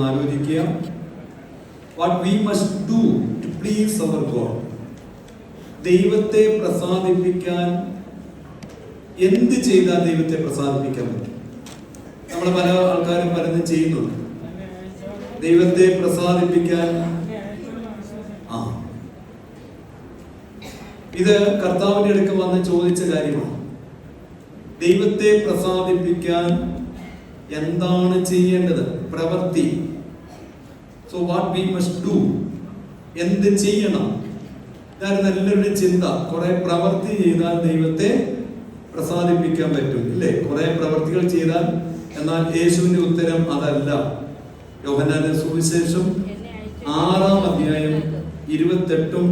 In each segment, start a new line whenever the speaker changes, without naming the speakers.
ആലോചിക്കുക, what we must do to please our God. ദൈവത്തെ പ്രസാദിപ്പിക്കാൻ എന്ത് ചെയ്താൽ ദൈവത്തെ പ്രസാദിപ്പിക്കാൻ പറ്റും? നമ്മൾ പല ആൾക്കാരും പലതും ചെയ്യുന്നുണ്ട് ദൈവത്തെ പ്രസാദിപ്പിക്കാൻ. ഇത് കർത്താവിന്റെ അടുക്കൽ വന്ന് ചോദിച്ച കാര്യമാണ്. ദൈവത്തെ പ്രസാദിപ്പിക്കാൻ എന്താണ് ചെയ്യേണ്ടത്? പ്രവൃത്തി. So what we must do, എന്ത് ചെയ്യണം? ഇതായിരുന്നു എല്ലാവരുടെയും ചിന്ത. കുറെ പ്രവൃത്തി ചെയ്താൽ ദൈവത്തെ പ്രസാദിപ്പിക്കാൻ പറ്റും, ഇല്ലേ? കുറെ പ്രവൃത്തികൾ ചെയ്താൽ. എന്നാൽ യേശുവിന്റെ ഉത്തരം അതല്ല. യോഹന്നാന്റെ സുവിശേഷം 6-ാം അധ്യായം 28-ഉം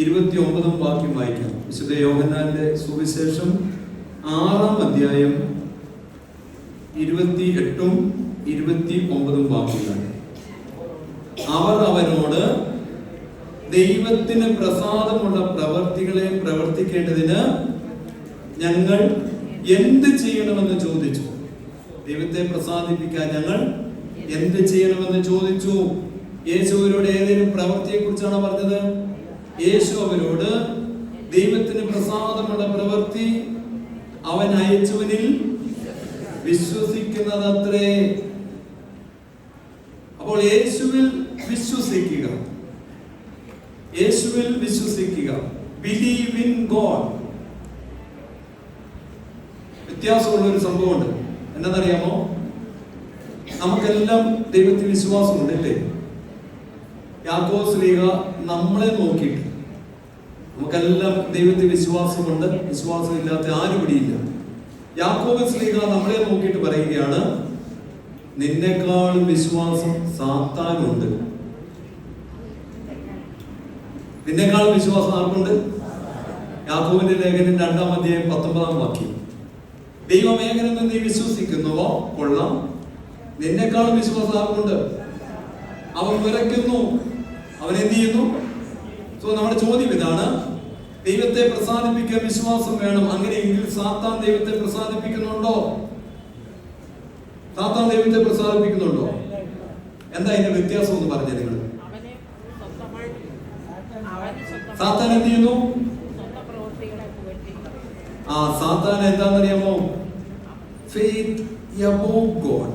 29-ഉം വാക്യം വായിക്കാം. വിശുദ്ധ യോഹന്നാന്റെ സുവിശേഷം 6-ാം അധ്യായം 28-ഉം 29-ഉം വാക്യങ്ങളാണ്. അവർ അവനോട്, ദൈവത്തിന് പ്രസാദമുള്ള പ്രവർത്തികളെ പ്രവർത്തിക്കേണ്ടതിന് ഞങ്ങൾ എന്ത് ചെയ്യണമെന്ന് ചോദിച്ചു. ദൈവത്തെ പ്രസാദിപ്പിക്കാൻ ഞങ്ങൾ എന്ത് ചെയ്യണമെന്ന് ചോദിച്ചു. യേശു അവരോട് ഏതെങ്കിലും പ്രവൃത്തിയെ കുറിച്ചാണ് പറഞ്ഞത്? യേശു അവരോട് ദൈവത്തിന് പ്രസാദമുള്ള പ്രവൃത്തി അവൻ അയച്ചവനിൽ വിശ്വസിക്കുന്നതത്രേ. അപ്പോൾ യേശുവിൽ വിശ്വസിക്കുക, യേശുവിൽ വിശ്വസിക്കുക, ബിലീവ് ഇൻ ഗോഡ്. വ്യത്യാസമുള്ള ഒരു സംഭവമുണ്ട്. എന്താണെന്നറിയാമോ? നമുക്കെല്ലാം ദൈവത്തിൽ വിശ്വാസമുണ്ട്, അല്ലേ? യാക്കോബ് ശ്ലീഹ നമ്മളെ നോക്കിയിട്ട്, നമുക്കെല്ലാം ദൈവത്തിൽ വിശ്വാസമുണ്ട്, വിശ്വാസമില്ലാത്ത ആരും ഇവിടെയില്ല. യാക്കോബ് ശ്ലീഹ നമ്മളെ നോക്കിയിട്ട് പറയുകയാണ്, നിന്നെക്കാളും വിശ്വാസം സാത്താനുണ്ട്. നിന്നെക്കാളും വിശ്വാസം ആർക്കുണ്ട്? യാക്കോബിന്റെ ലേഖനം 2-ാം അധ്യായം 19-ാം വാക്യം. ദൈവമേഖലെന്ന് നീ വിശ്വസിക്കുന്നുവോ? കൊള്ളാം. നിന്നെക്കാളും വിശ്വാസം ആർക്കുണ്ട്? അവൻ വിറയ്ക്കുന്നു, അവൻ എന്ത് ചെയ്യുന്നു? സോ നമ്മുടെ ചോദ്യം ഇതാണ്, ദൈവത്തെ പ്രസാദിപ്പിക്കാൻ വിശ്വാസം വേണം. അങ്ങനെയെങ്കിൽ സാത്താൻ ദൈവത്തെ പ്രസാദിപ്പിക്കുന്നുണ്ടോ? സാത്താൻ ദൈവത്തെ പ്രസാദിപ്പിക്കുന്നുണ്ടോ? എന്താ അതിന്റെ വ്യത്യാസം എന്ന് പറഞ്ഞ നിങ്ങൾ? സാത്താൻ എന്ത് ചെയ്യുന്നു? സാത്താൻ എന്താണെന്നറിയാമോ? Faith above God.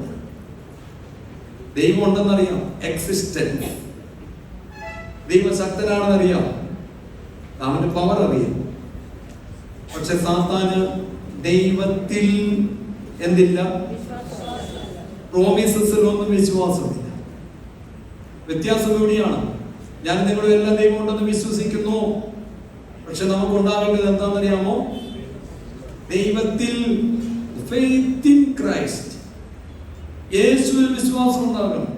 ദൈവം ഉണ്ടെന്നറിയാം, എക്സിസ്റ്റൻസ്. ദൈവം ശക്തനാണെന്നറിയാം, അവന്റെ പവർ അറിയാം. പക്ഷെ സാത്താന് ദൈവത്തിൽ എന്തില്ല? പ്രോമിസസിലൊന്നും വിശ്വാസമില്ല. വ്യത്യാസം എവിടെയാണ്? ഞാൻ നിങ്ങളും എല്ലാം ദൈവം ഉണ്ടെന്ന് വിശ്വസിക്കുന്നു. പക്ഷെ നമുക്ക് ഉണ്ടാകേണ്ടത് എന്താണെന്നറിയാമോ? ദൈവത്തിൽ, ഫെയ്ത്ത് ഇൻ ക്രൈസ്റ്റ്, യേശുവിൽ വിശ്വാസം ഉണ്ടാകണം.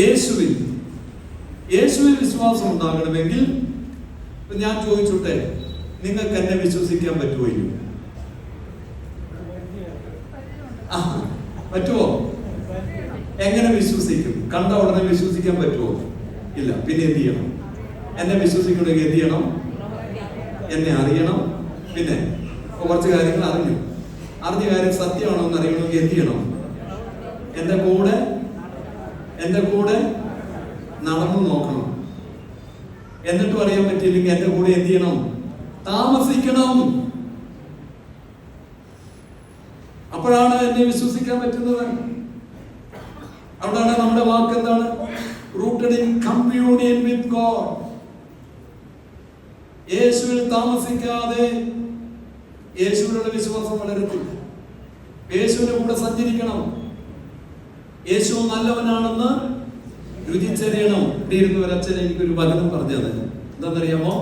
യേശുവിൽ വിശ്വാസം ഉണ്ടാകണമെങ്കിൽ ഞാൻ ചോദിച്ചോട്ടെ, നിങ്ങൾക്ക് എന്നെ വിശ്വസിക്കാൻ പറ്റുമോ? പറ്റുമോ? എങ്ങനെ വിശ്വസിക്കും? കണ്ട ഉടനെ വിശ്വസിക്കാൻ പറ്റുമോ? ഇല്ല. പിന്നെ എന്ത് ചെയ്യണം? എന്നെ വിശ്വസിക്കണമെങ്കിൽ എന്ത് ചെയ്യണം? എന്നെ അറിയണം. പിന്നെ കുറച്ച് കാര്യങ്ങൾ അറിഞ്ഞ കാര്യം സത്യമാണോ എന്ന് അറിയണമെങ്കിൽ എന്ത് ചെയ്യണം? എന്റെ കൂടെ നടന്നു നോക്കണം. എന്നിട്ടും അറിയാൻ പറ്റിയില്ലെങ്കിൽ എന്റെ കൂടെ എന്ത് ചെയ്യണം? താമസിക്കണം. അപ്പോഴാണ് എന്നെ വിശ്വസിക്കാൻ പറ്റുന്നത്. അവിടെയാണ് നമ്മുടെ വാക്ക് എന്താണ്? Rooted in communion with God. യേശുവിൽ താമസിക്കാതെ യേശുവിനുള്ള വിശ്വാസം വളരത്തില്ല. യേശുവിന്റെ കൂടെ സഞ്ചരിക്കണം. യേശു നല്ലവനാണെന്ന് രുചിച്ചറിയണം. ഒരച്ഛൻ എനിക്കൊരു വചനം പറഞ്ഞത് എന്താണെന്നറിയാമോ?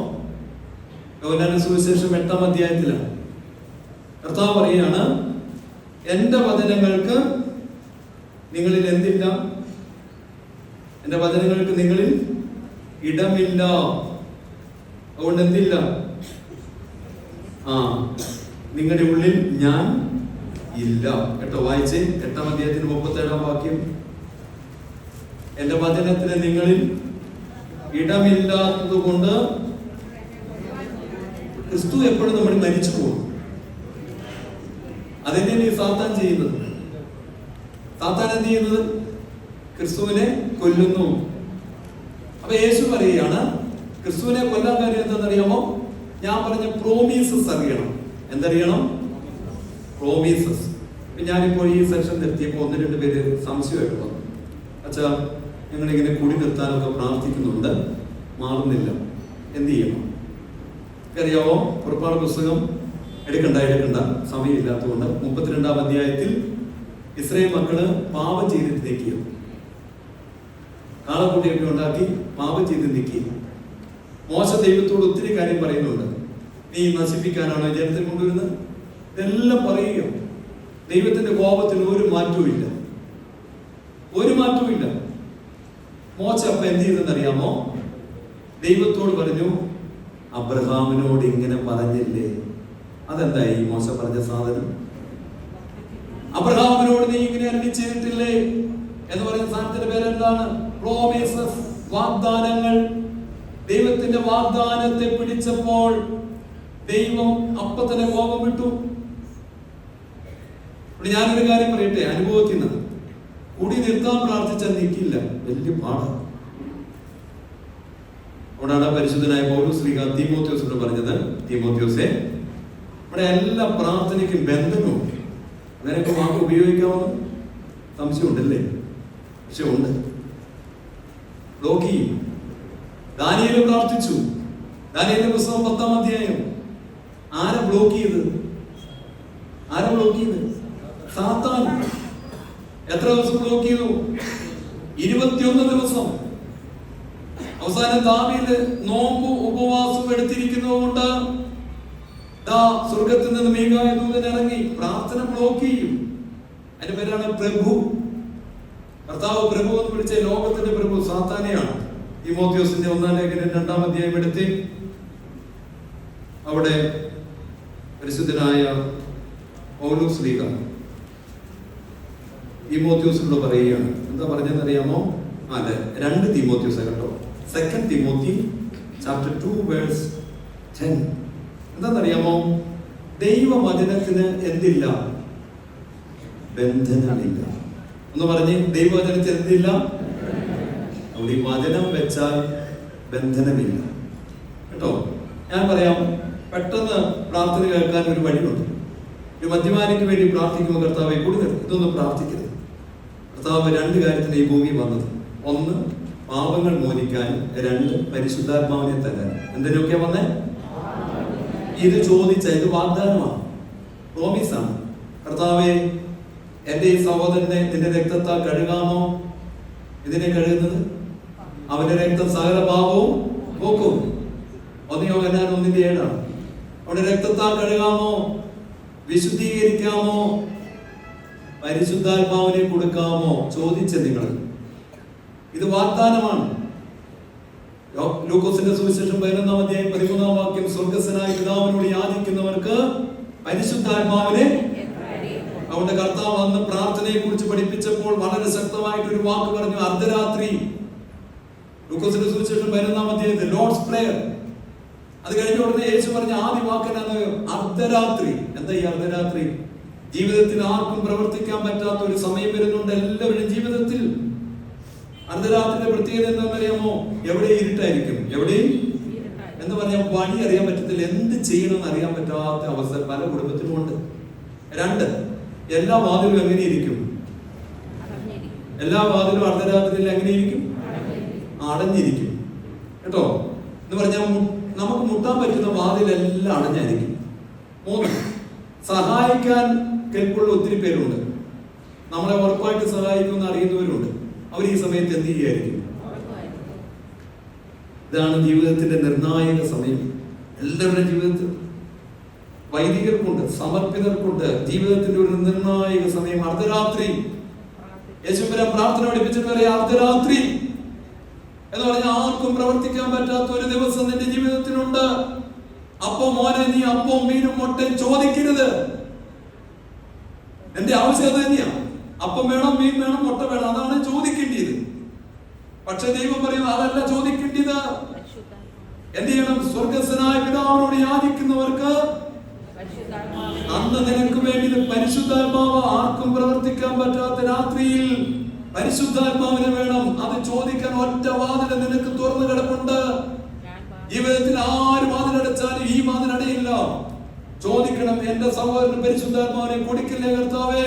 യോഹന്നാന്റെ സുവിശേഷം 8-ാം അധ്യായത്തിലാണ് കർത്താവ് പറയുകയാണ്, എന്റെ വചനങ്ങൾക്ക് നിങ്ങളിൽ എന്തില്ല? എന്റെ വചനങ്ങൾക്ക് നിങ്ങളിൽ ഇടമില്ല. അതുകൊണ്ട് എന്തില്ല? നിങ്ങളുടെ ഉള്ളിൽ ഞാൻ ഇല്ല. കേട്ടോ, വായിച്ചേ. 8-ാം അധ്യായത്തിന് 37-ാം വാക്യം. എന്റെ വചനത്തിന് നിങ്ങളിൽ ഇടമില്ലാത്തത് കൊണ്ട് ക്രിസ്തു എപ്പോഴും നമ്മൾ മരിച്ചു പോകും. അതെന്നെയാണ് ഈ സാത്താൻ ചെയ്യുന്നത്. സാത്താൻ എന്ത് ചെയ്യുന്നത്? ക്രിസ്തുവിനെ കൊല്ലുന്നു. അപ്പൊ യേശു പറയുകയാണ് ക്രിസ്തുവിനെ കൊല്ലാൻ കാര്യം എന്താണെന്നറിയാമോ? ഞാൻ പറഞ്ഞ പ്രോമീസസ് അറിയണം. എന്തറിയണം? പ്രോമീസസ്. ഞാനിപ്പോൾ ഈ സെഷൻ നിർത്തിയപ്പോൾ 1-2 പേര് സംശയമായിട്ട് വന്നു. അച്ഛാ, ഞങ്ങളിങ്ങനെ കൂടി നിർത്താനൊക്കെ പ്രാർത്ഥിക്കുന്നുണ്ട്, മാറുന്നില്ല, എന്ത് ചെയ്യണം? അറിയാവോ? പുറപ്പാട് പുസ്തകം എടുക്കണ്ട സമയമില്ലാത്തതുകൊണ്ട് 32-ാം അധ്യായത്തിൽ ഇസ്രായേൽ മക്കള് പാപം ചെയ്തിട്ട് നിൽക്കുക, കാളക്കുട്ടിയൊക്കെ ഉണ്ടാക്കി പാപം ചെയ്ത് നിൽക്കുക. മോശ ദൈവത്തോട് ഒത്തിരി കാര്യം പറയുന്നുണ്ട്. നീ നശിപ്പിക്കാനാണോ ജനത്തെ കൊണ്ടുവരുന്നത്? ഇതെല്ലാം പറയുക. ദൈവത്തിന്റെ കോപത്തിന് ഒരു മാറ്റവും ഇല്ല. മോശ അപ്പൊ എന്ത് ചെയ്തെന്നറിയാമോ? ദൈവത്തോട് പറഞ്ഞു, അബ്രഹാമിനോട് ഇങ്ങനെ പറഞ്ഞില്ലേ? അതെന്തായി മോശ പറഞ്ഞ സാധനം? അബ്രഹാമിനോട് നീ ഇങ്ങനെ അരുളി ചെയ്തിട്ടില്ലേ എന്ന് പറയുന്ന സാധനത്തിന്റെ പേരെന്താണ്? പ്രോമിസസ്, വാഗ്ദാനങ്ങൾ. ദൈവത്തിന്റെ വാഗ്ദാനത്തെ പിടിച്ചപ്പോൾ ദൈവം അപ്പൊ തന്നെ കോപം വിട്ടു. ഞാനൊരു കാര്യം പറയട്ടെ, അനുഭവത്തിൽ നിന്ന് കൂടി നിർത്താൻ പ്രാർത്ഥിച്ചാൽ നിൽക്കില്ല, വലിയ പാടാണ്. അവിടാണ് പരിശുദ്ധനായ പൗലോസ് തീമോഥെയോസിനോട് പറഞ്ഞത്, തീമോഥെയോസേ, നമ്മുടെ എല്ലാ പ്രാർത്ഥനയ്ക്കും ബന്ധനവും. അങ്ങനെയൊക്കെ വാക്ക് ഉപയോഗിക്കാമെന്ന് സംശയമുണ്ടല്ലേ? പക്ഷെ ഉണ്ട്. ബ്ലോക്ക് ചെയ്യും. ദാനിയേൽ പ്രാർത്ഥിച്ചു. ദാനിയേലിന്റെ പുസ്തകം 10-ാം അധ്യായം. ആരെ ബ്ലോക്ക് ചെയ്ത്? സാത്താൻ. എത്ര ദിവസം ബ്ലോക്ക് ചെയ്തു? 21 ദിവസം. അവസാനം ദാവീദ് നോമ്പ് ഉപവാസം എടുത്തിരിക്കുന്നതുകൊണ്ട് സ്വർഗത്തിൽ നിന്ന് മീഖായ ദൂതൻ ഇറങ്ങി പ്രാർത്ഥന ബ്ലോക്ക് ചെയ്യും. അതിന്റെ പേരാണ് പ്രഭു. കർത്താവ് പ്രഭു എന്ന് വിളിച്ച ലോകത്തിന്റെ പ്രഭു സാത്താനെയാണ്. തീമോഥെയോസിന്റെ 1-ാം ലേഖനം 2-ാം അധ്യായം എടുത്ത് അവിടെ പരിശുദ്ധനായ പൗലോസ് ശ്ലീഹ തീമോഥെയോസിനോട് പറയുകയാണ്. എന്താ പറഞ്ഞതെന്നറിയാമോ? 2 തീമോഥെയോസ് കേട്ടോ. 2 തിമോത്തി chapter 2 verse 10. എന്താണെന്നറിയാമോ? ദൈവവചനത്തിന് എന്തില്ല? ബന്ധനമില്ല. ഒന്ന് പറഞ്ഞ്, ദൈവവചനത്തിന് എന്തില്ല? അവിടെ വചനം വെച്ചാൽ ബന്ധനമില്ല കേട്ടോ. ഞാൻ പറയാം, പെട്ടെന്ന് പ്രാർത്ഥന കേൾക്കാൻ ഒരു വഴിയുണ്ട്. ഒരു മദ്യപാനിക്ക് വേണ്ടി പ്രാർത്ഥിക്കുമ്പോൾ കർത്താവെ കൂടി ഇതൊന്നും പ്രാർത്ഥിക്കരുത്. കർത്താവ് 2 കാര്യത്തിന് ഈ ഭൂമി വന്നത്. 1 പാപങ്ങൾ മോചിക്കാനും, 2 പരിശുദ്ധാത്മാവിനെ തരാൻ. എന്തിനൊക്കെ വന്നേ? ഇത് ചോദിച്ച ഇത് വാഗ്ദാനമാണ്, പ്രോമിസാണ്. കർത്താവെ, എന്റെ ഈ സഹോദരനെ നിന്റെ രക്തത്താൽ കഴുകാമോ? ഇതിനെ കഴുകുന്നത് അവന്റെ രക്തം സകല പാപവും പോക്കും. 1 യോഹന്നാൻ 1:7. അവന്റെ രക്തത്താൽ കഴുകാമോ? വിശുദ്ധീകരിക്കാമോ? പരിശുദ്ധാത്മാവിനെ കൊടുക്കാമോ? ചോദിച്ച നിങ്ങൾ. ഇത് വാഗ്ദാനമാണ്. ലൂക്കോസിന്റെ സുവിശേഷം 11-ാം അധ്യായം 13-ാം വാക്യം, സ്വർഗ്ഗസ്ഥനായ പിതാവിനോട് യാചിക്കുന്നവർക്ക് പരിശുദ്ധാത്മാവിനെ. അവന്റെ കർത്താവ് അന്ന് പ്രാർത്ഥനയെ കുറിച്ച് പഠിപ്പിച്ചപ്പോൾ വളരെ ശക്തമായിട്ടൊരു വാക്ക് പറഞ്ഞു, അർദ്ധരാത്രി. ലൂക്കോസിന്റെ സുവിശേഷം 11-ാം അധ്യായത്തിൽ ലോർഡ്സ് പ്രേയർ. അത് കഴിഞ്ഞ ഉടനെ യേശു പറഞ്ഞ ആദ്യ വാക്കിനാണ് അർദ്ധരാത്രി. എന്താ ഈ അർദ്ധരാത്രി? ജീവിതത്തിൽ ആർക്കും പ്രവർത്തിക്കാൻ പറ്റാത്ത ഒരു സമയം വരുന്നുണ്ട് എല്ലാവരുടെയും ജീവിതത്തിൽ. അർദ്ധരാത്രിയുടെ പ്രത്യേകത എന്താണെന്നറിയാമോ? എവിടെ ഇരുട്ടായിരിക്കും, എവിടെയും എന്ന് പറഞ്ഞാൽ വഴി അറിയാൻ പറ്റത്തില്ല, എന്ത് ചെയ്യണമെന്ന് അറിയാൻ പറ്റാത്ത അവസ്ഥ പല കുടുംബത്തിലും ഉണ്ട്. 2, എല്ലാ വാതിലും എങ്ങനെയിരിക്കും? എല്ലാ വാതിലും അർദ്ധരാത്രിയിൽ എങ്ങനെയിരിക്കും? അടഞ്ഞിരിക്കും കേട്ടോ. എന്ന് പറഞ്ഞാൽ നമുക്ക് മുട്ടാൻ പറ്റുന്ന വാതിലെല്ലാം അടഞ്ഞായിരിക്കും. 3, സഹായിക്കാൻ കേൾപ്പുള്ള ഒത്തിരി പേരുണ്ട്. നമ്മളെ ഉറപ്പായിട്ട് സഹായിക്കുമെന്ന് അറിയുന്നവരുണ്ട്. അവർ ഈ സമയത്ത് എന്ത് ചെയ്യായിരിക്കും? ഇതാണ് ജീവിതത്തിന്റെ നിർണായക സമയം. എല്ലാവരുടെ ജീവിതത്തിൽ വൈദികർക്കുണ്ട്, സമർപ്പിതർക്കുണ്ട്. ജീവിതത്തിന്റെ ഒരു നിർണായക സമയം അർദ്ധരാത്രി. യേശുവിനെ പ്രാർത്ഥന പഠിപ്പിച്ചിട്ട് പറയാം, അർദ്ധരാത്രി എന്ന് പറഞ്ഞാൽ ആർക്കും പ്രവർത്തിക്കാൻ പറ്റാത്ത ഒരു ദിവസം നിന്റെ ജീവിതത്തിലുണ്ട്. അപ്പൊ മോനെ, നീ അപ്പവും മീനും മുട്ടയും ചോദിക്കരുത്. എന്റെ ആവശ്യം അത് തന്നെയാണ്. അപ്പം വേണം, മീൻ വേണം, മുട്ട വേണം, അതാണ് ചോദിക്കേണ്ടത്. പക്ഷെ ദൈവം പറയുന്നത് അതല്ല ചോദിക്കേണ്ടത്. എന്ത് ചെയ്യണം? സ്വർഗ്ഗസ്ഥനായ പിതാവിനോട് യാചിക്കുന്നവർക്ക് അന്ന് നിനക്ക് വേണ്ടി പരിശുദ്ധാത്മാവ് ആർക്കും പ്രവർത്തിക്കാൻ പറ്റാത്ത രാത്രിയിൽ പരിശുദ്ധാത്മാവിനെ വേണം. അത് ചോദിക്കാൻ ഒറ്റ വാതിൽ നിനക്ക് തുറന്നു കിടപ്പുണ്ട്. ജീവിതത്തിൽ ആര് വാതിലടച്ചാലും ഈ വാതിലടയില്ല. ചോദിക്കണം, എന്റെ സഹോദരൻ പരിശുദ്ധാത്മാവിനെ കൊടുക്കില്ലേ കർത്താവേ?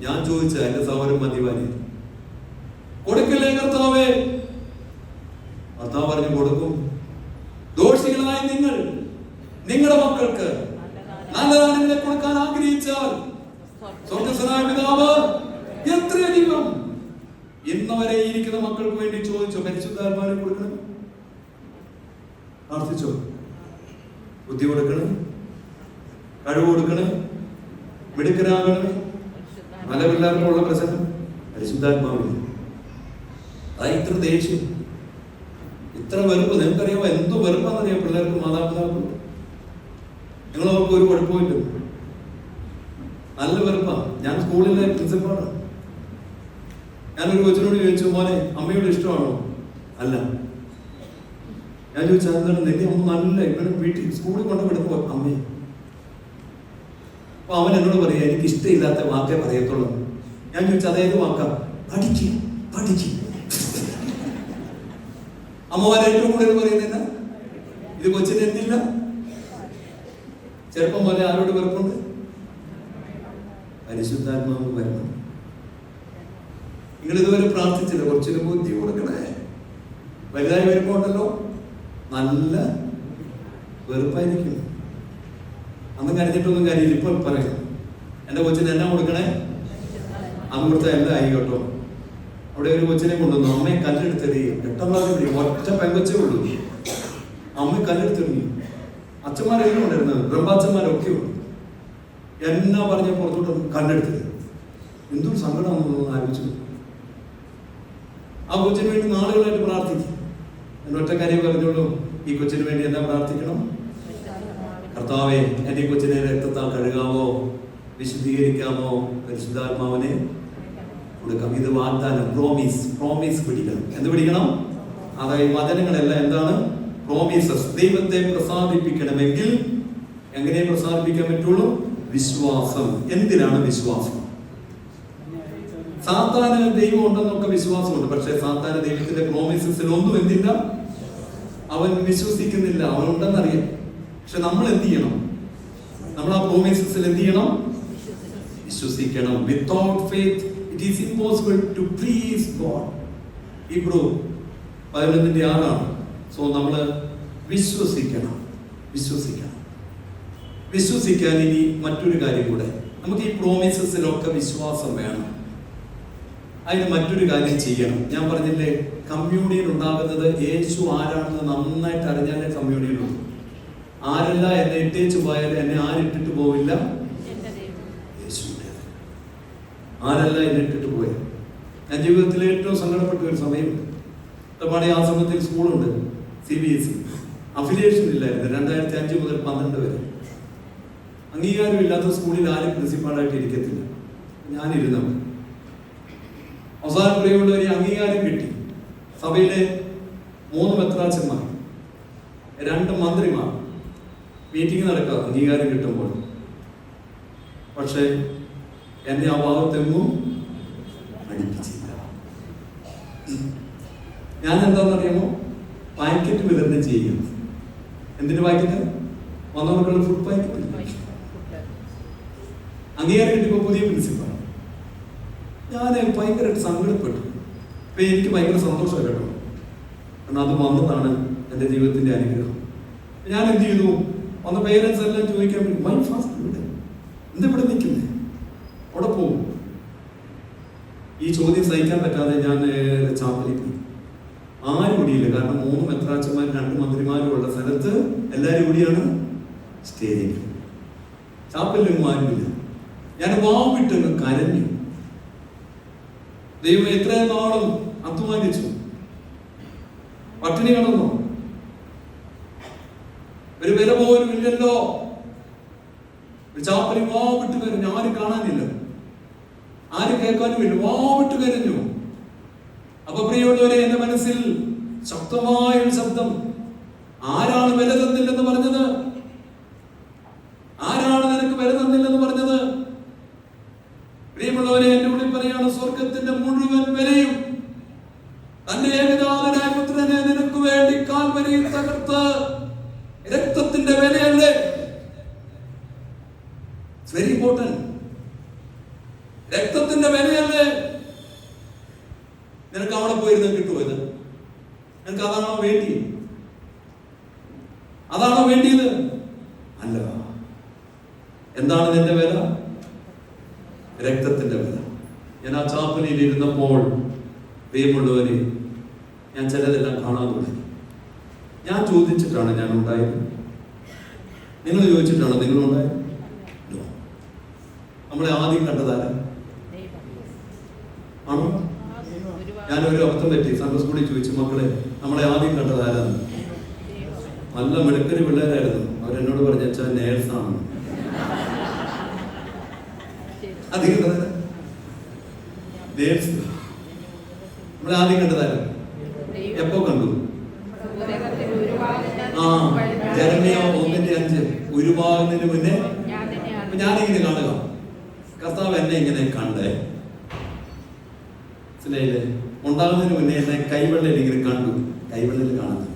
ഞാൻ ചോദിച്ച എന്റെ സഹോദരൻ മദ്യപാനി കൊടുക്കില്ലേ കർത്താവേ? കർത്താവ് പറഞ്ഞു കൊടുക്കും. ദോഷികളായ നിങ്ങൾ നിങ്ങളുടെ മക്കൾക്ക് നല്ല ദാനങ്ങളെ കൊടുക്കാൻ ആഗ്രഹിച്ചാൽ സ്വർഗ്ഗസ്ഥനായ പിതാവ് എത്രയധികം ഇന്നവരെ ഇരിക്കുന്ന മക്കൾക്ക് വേണ്ടി ചോദിച്ചോ, പരിശുദ്ധാത്മാവിനെ കൊടുക്കണം, പ്രാർത്ഥിച്ചോ, ബുദ്ധി കൊടുക്കണം, കഴിവ് കൊടുക്കണം, മിടുക്കരാകണം. പല പിള്ളേർക്കും ഉള്ള പ്രശ്നം പരിശുദ്ധാത്മാവില്ല. ഇത്ര ദേഷ്യം, ഇത്ര വെറുപ്പ്. നിങ്ങൾക്കറിയാമോ എന്തോ വെറുപ്പാന്നറിയാം പിള്ളേർക്ക് മാതാപിതാക്കൾ. നിങ്ങളവർക്ക് ഒരു കുഴപ്പമില്ല, നല്ല വെറുപ്പാ. ഞാൻ സ്കൂളിലെ പ്രിൻസിപ്പാളാണ്. ഞാനൊരു കൊച്ചിനോട് ചോദിച്ചു, മോനെ അമ്മയോട് ഇഷ്ടമാണോ? അല്ല. ഞാൻ ചോദിച്ചാൽ എന്താണ്? നിന്റെ അമ്മ നല്ല ഇവിടെ വീട്ടിൽ സ്കൂളിൽ കൊണ്ടുവിടുമ്പോ അമ്മയെ. അപ്പൊ അവൻ എന്നോട് പറയാ, എനിക്ക് ഇഷ്ടമില്ലാത്ത വാക്കേ പറയത്തുള്ളൂ. ഞാൻ ചോദിച്ചു, അതേത് വാക്കാ? പഠിക്ക് പഠിക്ക്. അമ്മമാരെ ഏറ്റവും കൂടുതൽ പറയുന്നില്ല, ഇത് കൊച്ചിന് എന്തില്ല? ചെറുപ്പം പോലെ ആരോട് വെറുപ്പുണ്ട്? പരിശുദ്ധാത്മാവ് വരണം. നിങ്ങൾ ഇതുവരെ പ്രാർത്ഥിച്ചില്ല, കുറച്ചൊരു ബുദ്ധി കൊടുക്കണേ. വലുതായി വരുമ്പോ ഉണ്ടല്ലോ നല്ല വെറുപ്പായിരിക്കും. അന്ന് കരഞ്ഞിട്ടൊന്നും കാര്യമില്ല. ഇപ്പൊ പറയാം, എന്റെ കൊച്ചിന് എന്നാ കൊടുക്കണേ? അന്ന് കൊടുത്ത എല്ലാം ആയി കേട്ടോ. അവിടെ ഒരു കൊച്ചിനെ കൊണ്ടുവന്നു. അമ്മയെ കല്ലെടുത്തെറിയും. 8ാം ക്ലാസ്സിൽ പഠിക്കും. ഒറ്റ പെങ്കൊച്ചേ ഉള്ളൂ. അമ്മയെ കല്ലെടുത്തെറിഞ്ഞു. അച്ഛന്മാരെല്ലാം ഉണ്ടായിരുന്നത്, ബ്രഹ്മാച്ചന്മാരൊക്കെ ഉണ്ട്. എന്നാ പറഞ്ഞ പുറത്തോട്ട് കല്ലെടുത്തത്. എന്തൊരു സങ്കടമാണെന്ന് ആലോചിച്ചു. ആ കൊച്ചിന് വേണ്ടി നാളുകളായിട്ട് പ്രാർത്ഥിക്കും. എന്നെ ഒറ്റ കാര്യം പറഞ്ഞോളൂ, ഈ കൊച്ചിന് വേണ്ടി എന്നാ പ്രാർത്ഥിക്കണം? കർത്താവേ, എന്റെ കൊച്ചിനെ രക്തത്താൽ കഴുകാമോ, വിശുദ്ധീകരിക്കാമോ? പരിശുദ്ധാത്മാവിനെ കൊടുക്കാം. ഇത് വാഗ്ദാനം, പ്രോമിസ് പിടിക്കണം. എന്ത് പിടിക്കണം? അതായത് വചനങ്ങളെല്ലാം എന്താണ്? പ്രോമിസസ്. ദൈവത്തെ പ്രസാദിപ്പിക്കണമെങ്കിൽ എങ്ങനെ പ്രസാദിപ്പിക്കാൻ പറ്റുള്ളൂ? വിശ്വാസം. എന്തിനാണ് വിശ്വാസം? സാത്താന് ദൈവം ഉണ്ടെന്നൊക്കെ വിശ്വാസമുണ്ട്. പക്ഷെ സാത്താന് ദൈവത്തിന്റെ പ്രോമിസസിൽ ഒന്നും എന്തില്ല, അവൻ വിശ്വസിക്കുന്നില്ല. അവനുണ്ടെന്നറിയാം. പക്ഷെ നമ്മൾ എന്ത് ചെയ്യണം? നമ്മൾ ആ പ്രോമിസസിൽ എന്ത് ചെയ്യണം? വിശ്വസിക്കണം. Without faith it is impossible to please God. Hebrews 11:6. So നമ്മള് വിശ്വസിക്കണം. വിശ്വസിക്കാൻ ഇനി മറ്റൊരു കാര്യം കൂടെ, നമുക്ക് ഈ പ്രോമിസസിലൊക്കെ വിശ്വാസം വേണം. അതിന് മറ്റൊരു കാര്യം ചെയ്യണം. ഞാൻ പറഞ്ഞില്ലേ, കമ്മ്യൂണിയൻ ഉണ്ടാകുന്നത് യേശു ആരാണെന്ന് നന്നായിട്ട് അറിഞ്ഞാലേ കമ്മ്യൂണിയൻ ഉള്ളൂ. ആരല്ല എന്നെ ഇട്ടേച്ചു പോയാലും എന്നെ ആരിട്ടിട്ട് പോവില്ല? യേശുവിൻ്റെ. ആരല്ല എന്നെ ഇട്ടിട്ട് പോയത്? ഞാൻ ജീവിതത്തിൽ ഏറ്റവും സങ്കടപ്പെട്ട ഒരു സമയം, പാടി ആ സമയത്തിൽ സ്കൂളുണ്ട്, CBSE. അഫിലിയേഷൻ ഇല്ലായിരുന്നു. 2005 മുതൽ 12 വരെ അംഗീകാരം ഇല്ലാത്ത സ്കൂളിൽ ആരും പ്രിൻസിപ്പാളായിട്ട് ഇരിക്കത്തില്ല. ഞാനിരുന്നവർ. അവസാന പ്രിയമുള്ളവരെ അംഗീകാരം കിട്ടി. സഭയിലെ 3 മെത്രാച്ചന്മാർ, 2 മന്ത്രിമാർ മീറ്റിംഗ് നടക്കുക അംഗീകാരം കിട്ടുമ്പോൾ. പക്ഷേ എന്നെ ആ ഭാഗത്തെങ്ങും പഠിപ്പിച്ചില്ല. ഞാൻ എന്താണെന്നറിയാമോ? പാക്കറ്റ് വിതരണം ചെയ്യുക. എന്തിന്റെ പാക്കറ്റ്? വന്നവർക്കുള്ള food packet. അംഗീകാരം കിട്ടിയപ്പോൾ പുതിയ പ്രിൻസിപ്പൽ. ഞാൻ ഭയങ്കരമായിട്ട് സങ്കടപ്പെട്ടു. ഇപ്പൊ എനിക്ക് ഭയങ്കര സന്തോഷം കേട്ടോ. കാരണം അത് വന്നതാണ് എൻ്റെ ജീവിതത്തിന്റെ അനുഗ്രഹം. ഞാൻ എന്ത് ചെയ്തു? വന്ന പേരൻസ് എല്ലാം ചോദിക്കാൻ വേണ്ടി, വൈ ഫാസ്റ്റ് ഇവിടെ എന്തിവിടെ നിൽക്കുന്നേ, അവിടെ പോകും. ഈ ചോദ്യം സഹിക്കാൻ പറ്റാതെ ഞാൻ ചാപ്പലിൽ പോയി. ആരും കൂടിയില്ല. കാരണം 3 മെത്രാച്ചന്മാരും 2 മന്ത്രിമാരും ഉള്ള സ്ഥലത്ത് എല്ലാവരും കൂടിയാണ് സ്റ്റേജിൽ. ചാപ്പലിലൊന്നും ആരുമില്ല. ഞാൻ വാവിട്ടങ്ങ് കരഞ്ഞു. ദൈവം എത്രയും നാളും അധ്വാനിച്ചു, പട്ടിണി കിടന്നു, ഒരു വില പോലും ഇല്ലല്ലോ. ചാപ്പലി വാവിട്ട് കരഞ്ഞു. ആരും കാണാനില്ല, ആരും കേൾക്കാനുമില്ല. വാവിട്ട് കരഞ്ഞു. അപ്പൊ പ്രിയമുള്ളവരെ, എന്റെ മനസ്സിൽ ശക്തമായ ഒരു ശബ്ദം, ആരാണ് വില തന്നില്ലെന്ന് പറഞ്ഞത്? ആരാണ് നിനക്ക് വില തന്നില്ലെന്ന് പറഞ്ഞത്? പ്രിയമുള്ളവരെ, എന്റെ ഉള്ളിൽ പറയാണ്, സ്വർഗത്തിന്റെ മുഴുവൻ വിലയെ തകർത്ത് രക്തത്തിന്റെ വിലയല്ലേ? Very important. രക്തത്തിന്റെ വിലയല്ലേ? നിനക്ക് അവിടെ പോയിരുന്ന കിട്ടുമോ? ഇത് നിനക്ക് അതാണോ വേണ്ടി? അതാണോ വേണ്ടിയത്? അല്ല. എന്താണ് നിന്റെ വില? രക്തത്തിന്റെ വില. ഞാൻ ആ ചാപ്പലിൽ ഇരുന്നപ്പോൾ പ്രിയമുള്ളവരെ, ഞാൻ ചിലതെല്ലാം കാണാൻ തുടങ്ങി. ഞാൻ ചോദിച്ചിട്ടാണ് ഞാൻ ഉണ്ടായത്? നിങ്ങൾ ചോദിച്ചിട്ടാണോ നിങ്ങൾ ഉണ്ടായത്? നമ്മളെ ആദ്യം കണ്ടതാരാ? ആണോ? ഞാനൊരു അബദ്ധം പറ്റി. സൺഡേ സ്കൂളിൽ ചോദിച്ചു, മക്കളെ നമ്മളെ ആദ്യം കണ്ടതാരാന്ന്. നല്ല മിടുക്കരി പിള്ളേരായിരുന്നു. അവരെന്നോട് പറഞ്ഞു, അച്ഛാ നേഴ്സാണ്. അധികം കണ്ടതാരാ? നേഴ്സ്. നമ്മളെ ആദ്യം കണ്ടതാരാ? എപ്പോ കണ്ടു? ജെറമ്യാ 1:5 ഉരുവാകുന്നതിന് മുന്നേ ഞാനിങ്ങനെ കാണുക, കർത്താവ് എന്നെ ഇങ്ങനെ കണ്ടേ. മനസ്സിലായില്ലേ? ഉണ്ടാകുന്നതിന് മുന്നേ എന്നെ കൈവെള്ളയിൽ ഇങ്ങനെ കണ്ടു. കൈവെള്ളയിൽ കാണുന്നു,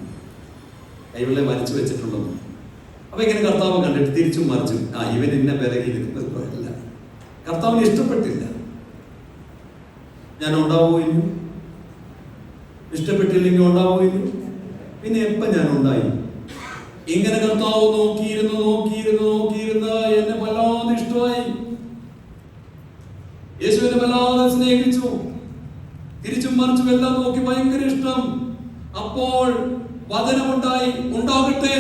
കൈവെള്ള വരച്ചു വെച്ചിട്ടുണ്ടെന്ന്. അപ്പൊ ഇങ്ങനെ കർത്താവ് കണ്ടിട്ട് തിരിച്ചും മറിച്ചും, ഇവൻ ഇന്ന പിറകിലിരുന്നില്ല. കർത്താവിന് ഇഷ്ടപ്പെട്ടില്ല. ഞാൻ ഉണ്ടാവുകയില്ല, ഇഷ്ടപ്പെട്ടില്ലെങ്കിൽ ഉണ്ടാവുകയില്ല. പിന്നെ എപ്പം ഞാൻ ഉണ്ടായി? ഇങ്ങനെ കർത്താവ് നോക്കിയിരുന്ന് എന്നെ വല്ലാതെ ഇഷ്ടമായി. യേശുവിനെ വല്ലാതെ സ്നേഹിച്ചു. തിരിച്ചും മറിച്ചും എല്ലാം നോക്കി ഭയങ്കര ഇഷ്ടം. അപ്പോൾ വചനമുണ്ടായി, ഉണ്ടാകട്ടെ.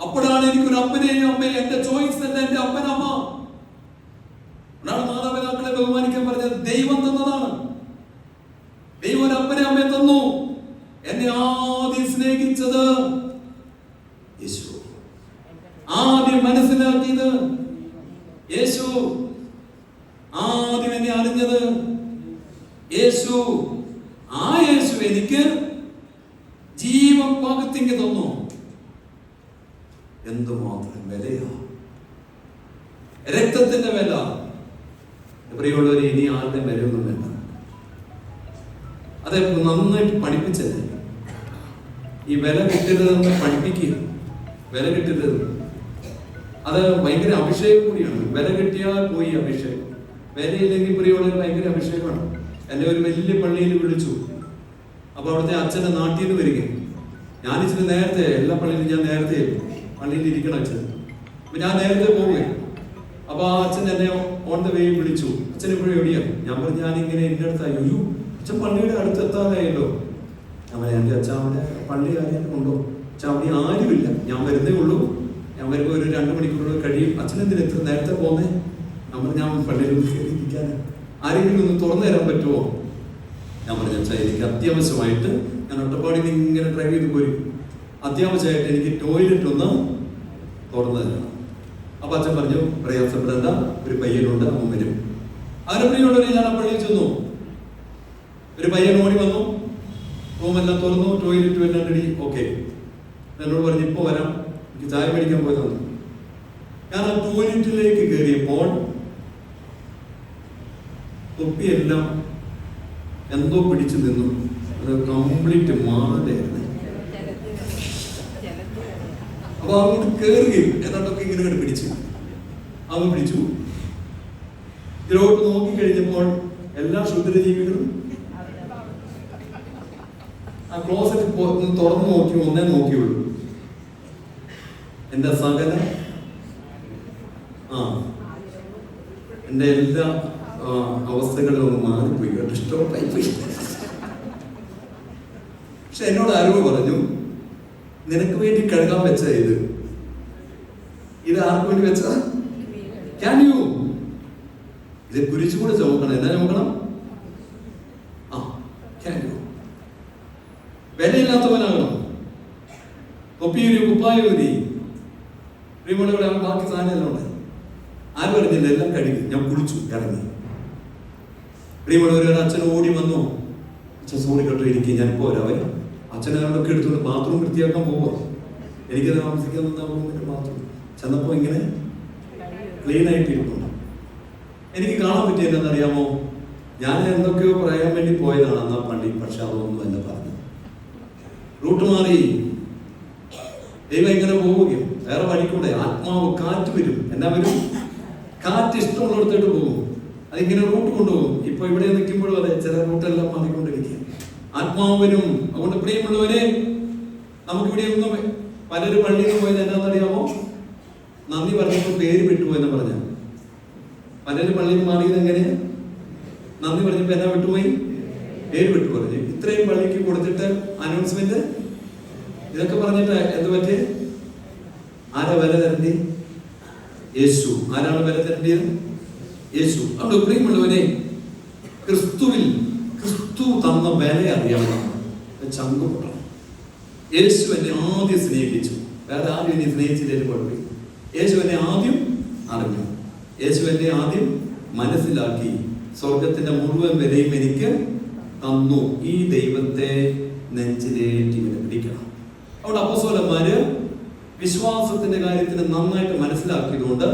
അപ്പോഴാണ് എനിക്കൊരു അപ്പനെയും അമ്മയും. എന്റെ ചോയ്സ് അല്ല എന്റെ അപ്പനമ്മ. മാതാപിതാക്കളെ ബഹുമാനിക്കാൻ പറഞ്ഞത് ദൈവം തന്നതാണ്. ദൈവം ഒരു അപ്പനെ അമ്മയെ തന്നു. എന്നെ ആദ്യം സ്നേഹിച്ചത് യേശു. ആദ്യം മനസ്സിലാക്കിയത് യേശു. ആദ്യം എന്നെ അറിഞ്ഞത് യേശു. ആ യേശു എനിക്ക് ജീവൻ പകുത്തിങ്ങി തന്നു. എന്തുമാത്രം വിലയാ രക്തത്തിന്റെ വില. പ്രിയമുള്ളവരെ, ഇനി ആരുടെ വിലയൊന്നും വേണ്ട. അത് നന്നായിട്ട് പഠിപ്പിച്ചത്. ഈ വില കിട്ടരുതെന്ന് പഠിപ്പിക്കുക. വില കിട്ടരുത്. അത് ഭയങ്കര അഭിഷേകം കൂടിയാണ്. വില കിട്ടിയാൽ പോയി അഭിഷേകം. വിലയില്ലെങ്കിൽ പ്രിയമുള്ളവർ ഭയങ്കര അഭിഷേകമാണ്. എന്നെ ഒരു വലിയ പള്ളിയിൽ വിളിച്ചു. അപ്പൊ അവിടുത്തെ അച്ഛന്റെ നാട്ടിൽ നിന്ന് വരിക. ഞാനിച്ചിരി നേരത്തെ, എല്ലാ പള്ളിയിലും ഞാൻ നേരത്തെ പള്ളിയിൽ ഇരിക്കണം അച്ഛൻ. അപ്പൊ ഞാൻ നേരത്തെ പോവുകയാണ്. അപ്പൊ ആ അച്ഛൻ എന്നെ ഓൺ ദ വേ വിളിച്ചു. അച്ഛൻ എപ്പോഴും എവിടെയാണ്? ഞാൻ പറഞ്ഞു, ഞാനിങ്ങനെ എൻ്റെ അടുത്തായി. അച്ഛൻ പള്ളിയുടെ അടുത്ത് എത്താറായല്ലോ. ഞാൻ എൻ്റെ അച്ഛൻ അവിടെ പള്ളി ആരെയും ഉണ്ടോ? അച്ഛൻ അവിടെ ആരുമില്ല, ഞാൻ വരുന്നേ ഉള്ളൂ. ഞാൻ വരുമ്പോൾ ഒരു 2 മണിക്കൂർ കഴിയും. അച്ഛനെന്തിന് എത്ര നേരത്തെ പോന്നേ? ഞാൻ പള്ളിയിൽ കയറിയിരിക്കാൻ ആരെങ്കിലും ഒന്ന് തുറന്നു തരാൻ പറ്റുമോ? ഞാൻ പറഞ്ഞു, അച്ഛാ എനിക്ക് അത്യാവശ്യമായിട്ട്, ഞാൻ ഒറ്റപ്പാടിൽ നിന്ന് ഇങ്ങനെ ഡ്രൈവ് ചെയ്ത് പോരും, അത്യാവശ്യമായിട്ട് എനിക്ക് ടോയ്ലറ്റ് ഒന്ന് തുറന്നു തരണം. അപ്പൊ അച്ഛൻ പറഞ്ഞു, പ്രയാസപ്പെടേണ്ട, ഒരു പയ്യനുണ്ട്, അവൻ വരും. അതിന് പ്രിയമുള്ളവരെ, ഞാൻ ആ പള്ളിയിൽ ചെന്നു. ഒരു പയ്യൻ ഓടി വന്നു, റൂമെല്ലാം തുറന്നു, ടോയ്ലറ്റ് എല്ലാം റെഡി, ഓക്കെ. എന്നോട് പറഞ്ഞു, ഇപ്പൊ വരാം, എനിക്ക് ചായ മേടിക്കാൻ പോയി തന്നു. ഞാൻ ആ ടോയ്ലറ്റിലേക്ക് കയറിയപ്പോൾ തൊപ്പിയെല്ലാം എന്തോ പിടിച്ചു നിന്നു. അത് കംപ്ലീറ്റ് മാറലായിരുന്നു. അപ്പൊ അങ്ങോട്ട് കയറുകയും ഏതാണ്ടൊക്കെ ഇങ്ങനെ പിടിച്ചു, അവൻ പിടിച്ചു. ഇതിലോട്ട് നോക്കിക്കഴിഞ്ഞപ്പോൾ എല്ലാ ക്ഷുദ്രജീവികളും ആ ക്ലോസറ്റ് തുറന്നു നോക്കി, ഒന്നേ നോക്കിയുള്ളൂ. എന്റെ സകല എന്റെ എല്ലാ അവസ്ഥകളും ഒന്ന് മാറിപ്പോയി. ഇഷ്ടമായി പോയി. പക്ഷെ എന്നോട് ആരോ പറഞ്ഞു, നിനക്ക് വേണ്ടി കഴുകാൻ വെച്ച ഇത് ആർക്ക് വേണ്ടി വെച്ച? ക്യാൻ യു ഇത് കുരിച്ചുകൂടെ ചുമക്കണം? എന്നാ ചുമക്കണം? Can you വിലയില്ലാത്തവനാകണം. തൊപ്പിയൊരു കുപ്പായൂരി പ്രിയമുള്ളവരെ, ബാക്കി സാധനം ഉണ്ട്. ആരും അറിഞ്ഞില്ല, എല്ലാം കഴുകി. ഞാൻ കുളിച്ചു ഇറങ്ങി. പ്രിയമുള്ളവർ, അച്ഛൻ ഓടി വന്നു. അച്ഛൻ സോറി കേട്ടോ, ഇരിക്കും, ഞാൻ പോരാവൻ. അച്ഛനെ നമ്മളൊക്കെ എടുത്തുകൊണ്ട് ബാത്റൂം വൃത്തിയാക്കാൻ പോവുക. എനിക്ക് താമസിക്കാൻ റൂമിന്റെ ബാത്റൂം ചെന്നപ്പോ ഇങ്ങനെ ക്ലീൻ ആയിട്ടിരുന്നു. എനിക്ക് കാണാൻ പറ്റിയ എന്താണെന്നറിയാമോ? ഞാൻ എന്തൊക്കെയോ പറയാൻ വേണ്ടി പോയതാണ് അന്ന് ആ പള്ളി. പക്ഷെ അതൊന്നും എന്നെ പറഞ്ഞു. റൂട്ട് മാറി. ദൈവം ഇങ്ങനെ പോവുകയും വേറെ വഴിക്കൂടെ ആത്മാവ് കാറ്റ് വരും. എന്നാ വരും? കാറ്റ് ഇഷ്ടമുള്ളിടത്തോട്ട് പോകും. അതിങ്ങനെ റൂട്ട് കൊണ്ടുപോകും. ഇപ്പൊ ഇവിടെ നിൽക്കുമ്പോഴും അതെ, ചില റൂട്ടെല്ലാം മാറിക്കൊണ്ടിരിക്കുക. ആത്മാവ് വരും. അതുകൊണ്ട് പ്രിയമുള്ളവരെ, നമുക്കിവിടെ ഒന്നും പലരും പള്ളിയിൽ പോയത് എന്താണെന്നറിയാമോ? നന്ദി പറഞ്ഞപ്പോൾ പേര് വിട്ടു എന്ന് പറഞ്ഞ പലരും പള്ളിയിൽ മാറിയത് എങ്ങനെയാ? നന്ദി പറഞ്ഞപ്പോ എന്നാ വിട്ടുപോയി? പേര് വിട്ടു പറഞ്ഞു. ഇത്രയും പള്ളിക്ക് കൊടുത്തിട്ട് അനൗൺസ്മെന്റ് ഇതൊക്കെ പറഞ്ഞിട്ട് എന്ത് പറ്റി? ആരാ വില തരേണ്ടി? യേശു. ആരാണ് വില തരേണ്ടിയത്? യേശു. അതുകൊണ്ട് പ്രിയമുള്ളവരെ, ക്രിസ്തുവിൽ ക്രിസ്തു തന്ന വില അറിയാവുന്ന ചങ്കുപൊട്ടണം. യേശു എന്നെ ആദ്യം സ്നേഹിച്ചു. വേറെ ആരും എന്നെ സ്നേഹിച്ചില്ലേലും കുഴപ്പമില്ല. യേശു എന്നെ ആദ്യം അറിഞ്ഞു. യേശു എന്നെ ആദ്യം മനസ്സിലാക്കി. സ്വർഗത്തിന്റെ മുഴുവൻ വിലയും എനിക്ക് തന്നു. ഈ ദൈവത്തെ നെഞ്ചിലേറ്റി പിടിക്കണം. അവിടെ അപ്പോസ്തലന്മാര് വിശ്വാസത്തിന്റെ കാര്യത്തിന് നന്നായിട്ട് മനസ്സിലാക്കിയതുകൊണ്ട്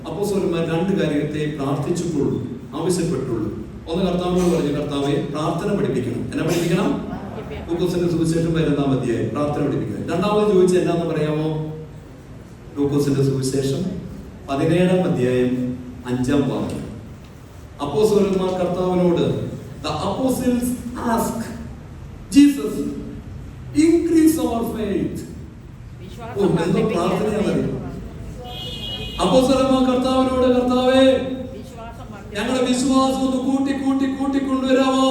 അപ്പോസ്തലന്മാർ രണ്ട് കാര്യത്തെ പ്രാർത്ഥിച്ചിട്ടുള്ളൂ, ആവശ്യപ്പെട്ടുള്ളൂ. ഒന്ന് കർത്താവിനോട് പറഞ്ഞു, കർത്താവെ പ്രാർത്ഥന പഠിപ്പിക്കണം. എന്നെ പഠിപ്പിക്കണം? ലൂക്കോസിന്റെ സുവിശേഷം 15-ാം അധ്യായം പ്രാർത്ഥന പഠിപ്പിക്കണം. രണ്ടാമത് ചോദിച്ച എന്താന്ന് പറയാമോ? ലൂക്കോസിന്റെ സുവിശേഷം 17-ാം അധ്യായം 5-ാം വാക്യം. അപ്പോസ്തലന്മാർ കർത്താവിനോട്, the apostles ask Jesus, increase our faith. എന്തോ പ്രാർത്ഥനയാണ്. അപ്പോസ്തലന്മാർ കർത്താവിനോട്, കർത്താവേ ഞങ്ങളുടെ വിശ്വാസം ഒന്ന് കൂട്ടി കൊണ്ടുവരാമോ?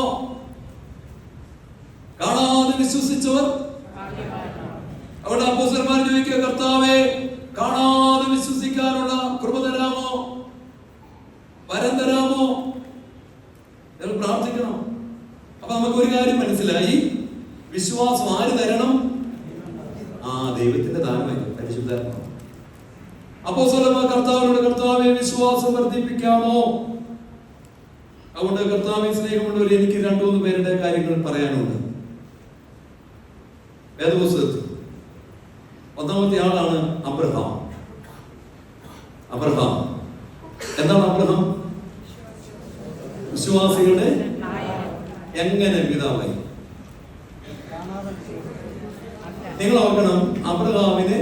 കാണാതെ വിശ്വസിച്ചവർ. അവിടെ അപ്പോസ്തലന്മാർ ചോദിക്കുക, കർത്താവേ കാണാതെ വിശ്വസിക്കാനുള്ള കൃപ തരാമോ? വരം തരാമോ? നിങ്ങൾ പ്രാർത്ഥിക്കണം. അപ്പൊ നമുക്ക് ഒരു കാര്യം മനസ്സിലായി, വിശ്വാസം ആര് തരണം? ദൈവത്തിന്റെ ദാനമായി പരിശുദ്ധാത്മാവ്. അപ്പോസ്തലന്മാർ കർത്താവിനോട്, കർത്താവേ വിശ്വാസം വർദ്ധിപ്പിക്കാമോ? അതുകൊണ്ട് കർത്താവിൻ സ്നേഹമുള്ളവർ, എനിക്ക് 2-3 പേരുടെ കാര്യങ്ങൾ പറയാനുണ്ട്. വേദപുസ്തകത്തിൽ ഒന്നാമത്തെ ആളാണ് അബ്രഹാം. അബ്രഹാം എന്താണ് അബ്രഹാം? വിശ്വാസികളുടെ എങ്ങനെ പിതാവായി? നിങ്ങൾ ഓർക്കണം, അബ്രഹാമിന്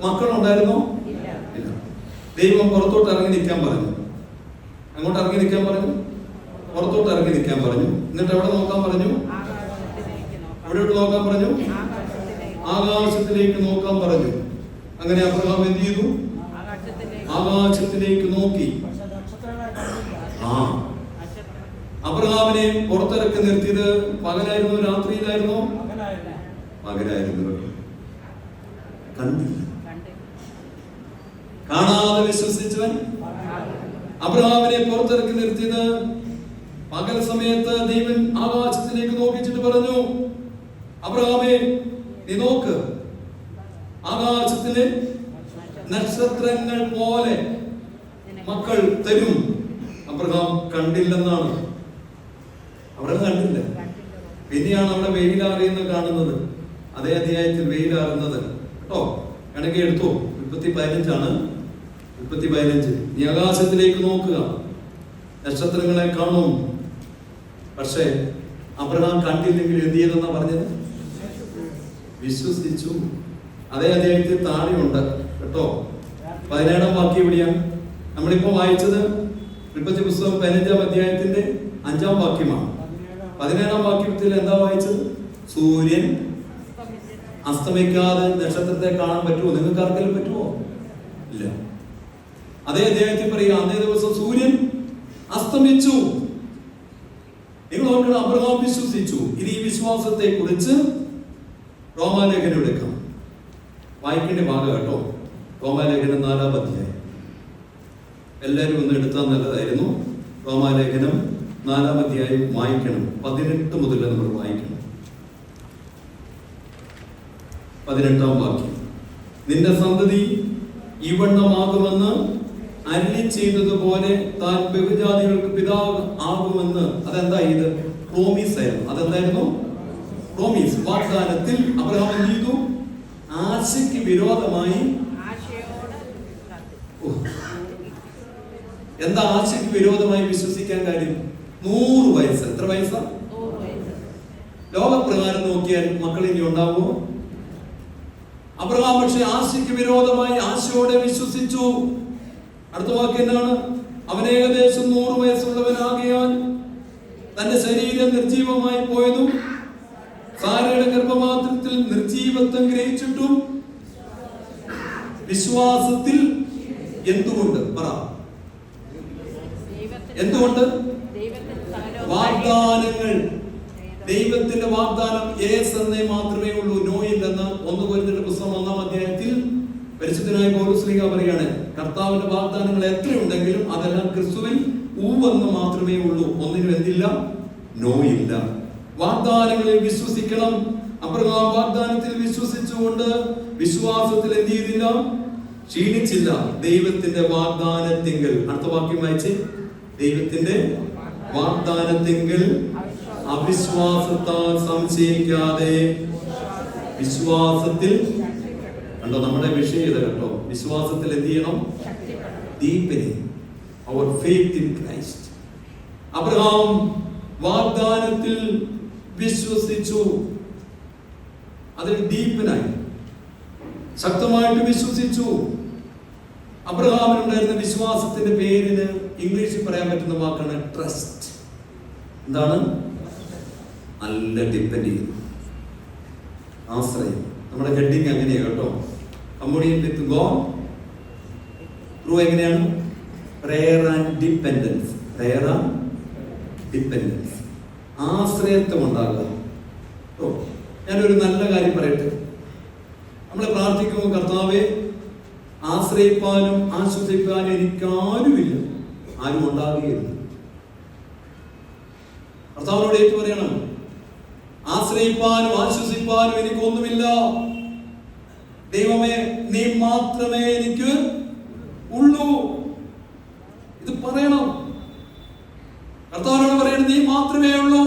മക്കളുണ്ടായിരുന്നോ? ഇല്ല. ദൈവം പുറത്തോട്ട് ഇറങ്ങി നിൽക്കാൻ പറഞ്ഞു. അങ്ങോട്ട് ഇറങ്ങി നിൽക്കാൻ പറഞ്ഞു, പുറത്തോട്ട് ഇറങ്ങി നിൽക്കാൻ പറഞ്ഞു. എന്നിട്ട് എവിടെ നോക്കാൻ പറഞ്ഞു? എവിടെയോട്ട് നോക്കാൻ പറഞ്ഞു? ആകാശത്തിലേക്ക് നോക്കാൻ പറഞ്ഞു. അങ്ങനെ അബ്രഹാം എന്ത് ചെയ്തു? ആകാശത്തിലേക്ക് നോക്കി. അബ്രഹാമിനെ പുറത്തിറക്കി നിർത്തിയത് പകലായിരുന്നു, രാത്രിയിലായിരുന്നോ? പകലായിരുന്നു. കണ്ടില്ല. കാണാതെ വിശ്വസിച്ചവൻ. അബ്രഹാമിനെ പുറത്തിറക്കി നിർത്തിയത് പകൽ സമയത്ത്. ദൈവൻ ആകാശത്തിലേക്ക് നോക്കിച്ചിട്ട് പറഞ്ഞു, അബ്രഹാമേ നീ നോക്ക്, ആകാശത്തിലെ നക്ഷത്രങ്ങൾ പോലെ മക്കൾ തരും. അബ്രഹാം കണ്ടില്ലെന്നാണ്. അബ്രഹാം കണ്ടില്ല. പിന്നെയാണ് അവിടെ വെയിലാറിയെന്ന് കാണുന്നത്. അതേ അധ്യായത്തിൽ വെയിലാറുന്നത് കേട്ടോ. കണക്ക് എടുത്തോ. 15 നീ ആകാശത്തിലേക്ക് നോക്കുക, നക്ഷത്രങ്ങളെ കാണും. പക്ഷേ അബ്രഹാം കണ്ടില്ലെങ്കിൽ എന്ത് ചെയ്തെന്നാ പറഞ്ഞത്? വിശ്വസിച്ചു. അതേ അധ്യായത്തിൽ താഴെയുണ്ട് കേട്ടോ. 17-ാം വാക്യം എവിടെയാണ്? നമ്മളിപ്പോ വായിച്ചത് ഉൽപ്പത്തി പുസ്തകം 15-ാം അധ്യായത്തിന്റെ 5-ാം വാക്യമാണ്. 17-ാം വാക്യത്തിൽ എന്താ വായിച്ചത്? സൂര്യൻ അസ്തമിക്കാതെ നക്ഷത്രത്തെ കാണാൻ പറ്റുമോ? നിങ്ങൾക്ക് ആർക്കെങ്കിലും പറ്റുമോ? ഇല്ല. അതേ അധ്യായത്തിൽ പറയുക, അന്നേ ദിവസം സൂര്യൻ അസ്തമിച്ചു. നിങ്ങൾ ഓർക്കണം, അബ്രഹാം വിശ്വസിച്ചു. ഇനി ഈ വിശ്വാസത്തെ കുറിച്ച് റോമാലേഖനം എടുക്കാം. വായിക്കേണ്ട ഭാഗം കേട്ടോ. റോമാലേഖനം 4-ാം അധ്യായം. എല്ലാവരും ഒന്ന് എടുത്താൽ നല്ലതായിരുന്നു. റോമാലേഖനം 4-ാം അധ്യായം വായിക്കണം. 18 മുതൽ നമ്മൾ വായിക്കണം. 18-ാം വാക്യം. നിന്റെ സന്തതി ഇവണ്ണമാകുമെന്ന് അരുളി ചെയ്തതുപോലെ താൻ ബഹുജാതികൾക്ക് പിതാവ് ആകുമെന്ന്. അതെന്താ ഇത്? പ്രോമിസ് ആയിരുന്നു. അതെന്തായിരുന്നു? പ്രോമിസ്, വാഗ്ദാനത്തിൽ. അബ്രഹാം എന്ത് ചെയ്തു? ആശയ്ക്ക് വിരോധമായി. എന്താ ആശയ്ക്ക് വിരോധമായി വിശ്വസിക്കാൻ കാര്യം? 100 വയസ്സ്. എത്ര വയസ്സാ? ലോകപ്രകാരം നോക്കി നോക്കിയാൽ മക്കൾ ഇനി ഉണ്ടാവുമോ? അബ്രഹാം പക്ഷെ ആശയ്ക്ക് വിരോധമായി ആശയോടെ വിശ്വസിച്ചു. അടുത്ത വാക്ക് എന്താണ്? അവൻ ഏകദേശം 100 വയസ്സുള്ളവനാകിയാൽ തന്റെ ശരീരം നിർജീവമായി പോയതും സാരയുടെ ഗർഭപാത്രത്തിൽ നിർജീവത്വം ഗ്രഹിച്ചിട്ടും വിശ്വാസത്തിൽ എന്തുകൊണ്ട് പറ? എന്തുകൊണ്ട്? വാഗ്ദാനങ്ങൾ. ദൈവത്തിന്റെ വാഗ്ദാനം യേസ് എന്നേ മാത്രമേ ഉള്ളൂ, നോ ഇല്ലെന്ന് 1 കൊരിന്ത്യരുടെ പുസ്തകം 1-ാം അധ്യായത്തിൽ പരിശുദ്ധനായ പൗലോസ് ശ്ലീഹ പറയാണ്, കർത്താവിന്റെ വാഗ്ദാനങ്ങൾ എത്രയുണ്ടെങ്കിലും അതെല്ലാം ക്രിസ്തുവിൽ ഊവെന്ന് മാത്രമേ ഉള്ളൂ, ഒന്നിനും എന്തില്ല? നോ ഇല്ല. വാഗ്ദാനങ്ങളിൽ വിശ്വസിക്കണം. അബ്രഹാം വാഗ്ദാനത്തിൽ വിശ്വസിച്ചുകൊണ്ട് വിശ്വാസത്തിൽ എന്ത് ചെയ്തില്ല? ക്ഷീണിച്ചില്ല. ദൈവത്തിന്റെ വാഗ്ദാനത്തിങ്കൽ, അടുത്ത വാക്യം വായിച്ച്, ദൈവത്തിന്റെ വാഗ്ദാനത്തിങ്കൽ അവിശ്വാസത്താൽ സംശയിക്കാതെ വിശ്വാസത്തിൽ, കണ്ടോ നമ്മുടെ വിഷയം ഇത് കേട്ടോ, വിശ്വാസത്തിൽ എന്ത് ചെയ്യണം? Deepening our faith in Christ. Abraham വാഗ്ദാനത്തിൽ വിശ്വസിച്ചു, അതിൽ ഡീപ്പനായി ശക്തമായിട്ട് വിശ്വസിച്ചു. അബ്രഹാമിനുണ്ടായിരുന്ന വിശ്വാസത്തിന്റെ പേരിന് ഇംഗ്ലീഷിൽ പറയാൻ പറ്റുന്ന വാക്കാണ് ട്രസ്റ്റ്. എന്താണ്? നല്ല ഡിപ്പെൻഡ് ചെയ്യുന്നു, ആശ്രയം. നമ്മുടെ ഹെഡിങ് അങ്ങനെയാണ് കേട്ടോ. കമ്മ്യൂണിയൻ വിത്ത് ഗോഡ് ത്രൂ എങ്ങനെയാണ്? Prayer and dependence. Prayer and dependence, ആശ്രയത്വം ഉണ്ടാകുക. ഞാനൊരു നല്ല കാര്യം പറയട്ടെ. നമ്മൾ പ്രാർത്ഥിക്കുമ്പോൾ കർത്താവെ ആശ്രയിപ്പാനും ആശ്വസിപ്പാനും എനിക്കാരുമില്ല, ആരും ഉണ്ടാകുകയില്ല. കർത്താവിനോട് ഏറ്റു പറയണം, ആശ്രയിപ്പാനും ആശ്വസിപ്പാനും എനിക്കൊന്നുമില്ല, ദൈവമേ നീ മാത്രമേ എനിക്ക് ഉള്ളൂ. ഇത് പറയണം. കർത്താവിനോട് പറയണം, നീ മാത്രമേ ഉള്ളൂ.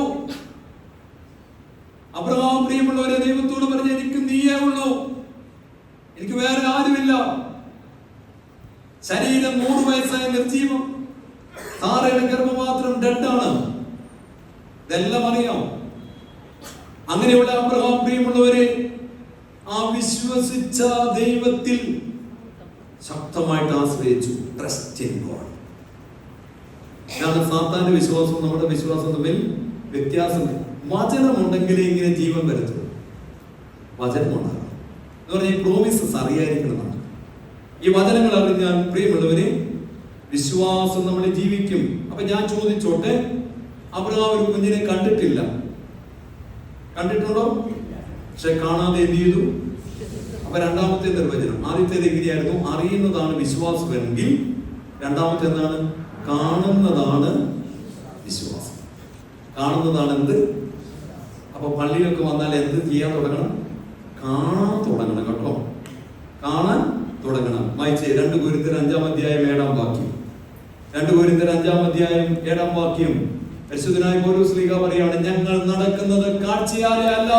അബ്രഹാം പ്രിയമുള്ളവരെ ദൈവത്തോട് പറഞ്ഞ, എനിക്ക് നീയേ ഉള്ളൂ, എനിക്ക് വേറെ ആരുമില്ല. ശരീരം 100 വയസ്സായ നിർജീവം, സാറയുടെ ഗർഭപാത്രം ഡെഡാണ്. ഇതെല്ലാം അറിയാം. അങ്ങനെയുള്ള അബ്രഹാം പ്രിയമുള്ളവരെ ആ വിശ്വസിച്ച ദൈവത്തിൽ ശക്തമായിട്ട് ആശ്രയിച്ചു. Trust in God. കാരണം സാത്താന്റെ വിശ്വാസം നമ്മുടെ വിശ്വാസം തമ്മിൽ വ്യത്യാസമില്ല. വചനമുണ്ടെങ്കിലേ ഇങ്ങനെ ജീവൻ വരത്തുള്ളൂ. വചനമുണ്ടാകും എന്ന് പറഞ്ഞാൽ ഈ പ്രോമിസസ് അറിയാതിരിക്കണം നമുക്ക്. ഈ വചനങ്ങൾ അറിഞ്ഞാൽ പ്രിയമുള്ളവരെ വിശ്വാസം നമ്മൾ ജീവിക്കും. അപ്പൊ ഞാൻ ചോദിച്ചോട്ടെ, അബ്രഹാം ഒരു കുഞ്ഞിനെ കണ്ടിട്ടില്ല, കണ്ടിട്ടുണ്ടോ? പക്ഷെ കാണാതെ എന്ത് ചെയ്തു? അപ്പൊ രണ്ടാമത്തെ നിർവചനം, ആദ്യത്തേത് എങ്ങനെയായിരുന്നു? അറിയുന്നതാണ് വിശ്വാസമെങ്കിൽ രണ്ടാമത്തെ എന്താണ്? കാണുന്നതാണ് വിശ്വാസം. കാണുന്നതാണ് എന്ത്? അപ്പൊ പള്ളിയിലൊക്കെ വന്നാൽ എന്ത് ചെയ്യാൻ തുടങ്ങണം? കാണാൻ തുടങ്ങണം കേട്ടോ, കാണാൻ തുടങ്ങണം. വായിച്ചേ 2 കൊരിന്ത്യർ 5-ാം അധ്യായം 7-ാം വാക്യം. 2 കൊരിന്ത്യർ 5-ാം അധ്യായം 7-ാം വാക്യം പരിശുദ്ധനായ പൗലോസ് ശ്ലീഹ പറയാണ്, ഞങ്ങൾ നടക്കുന്നത് കാഴ്ചയാലെ അല്ല.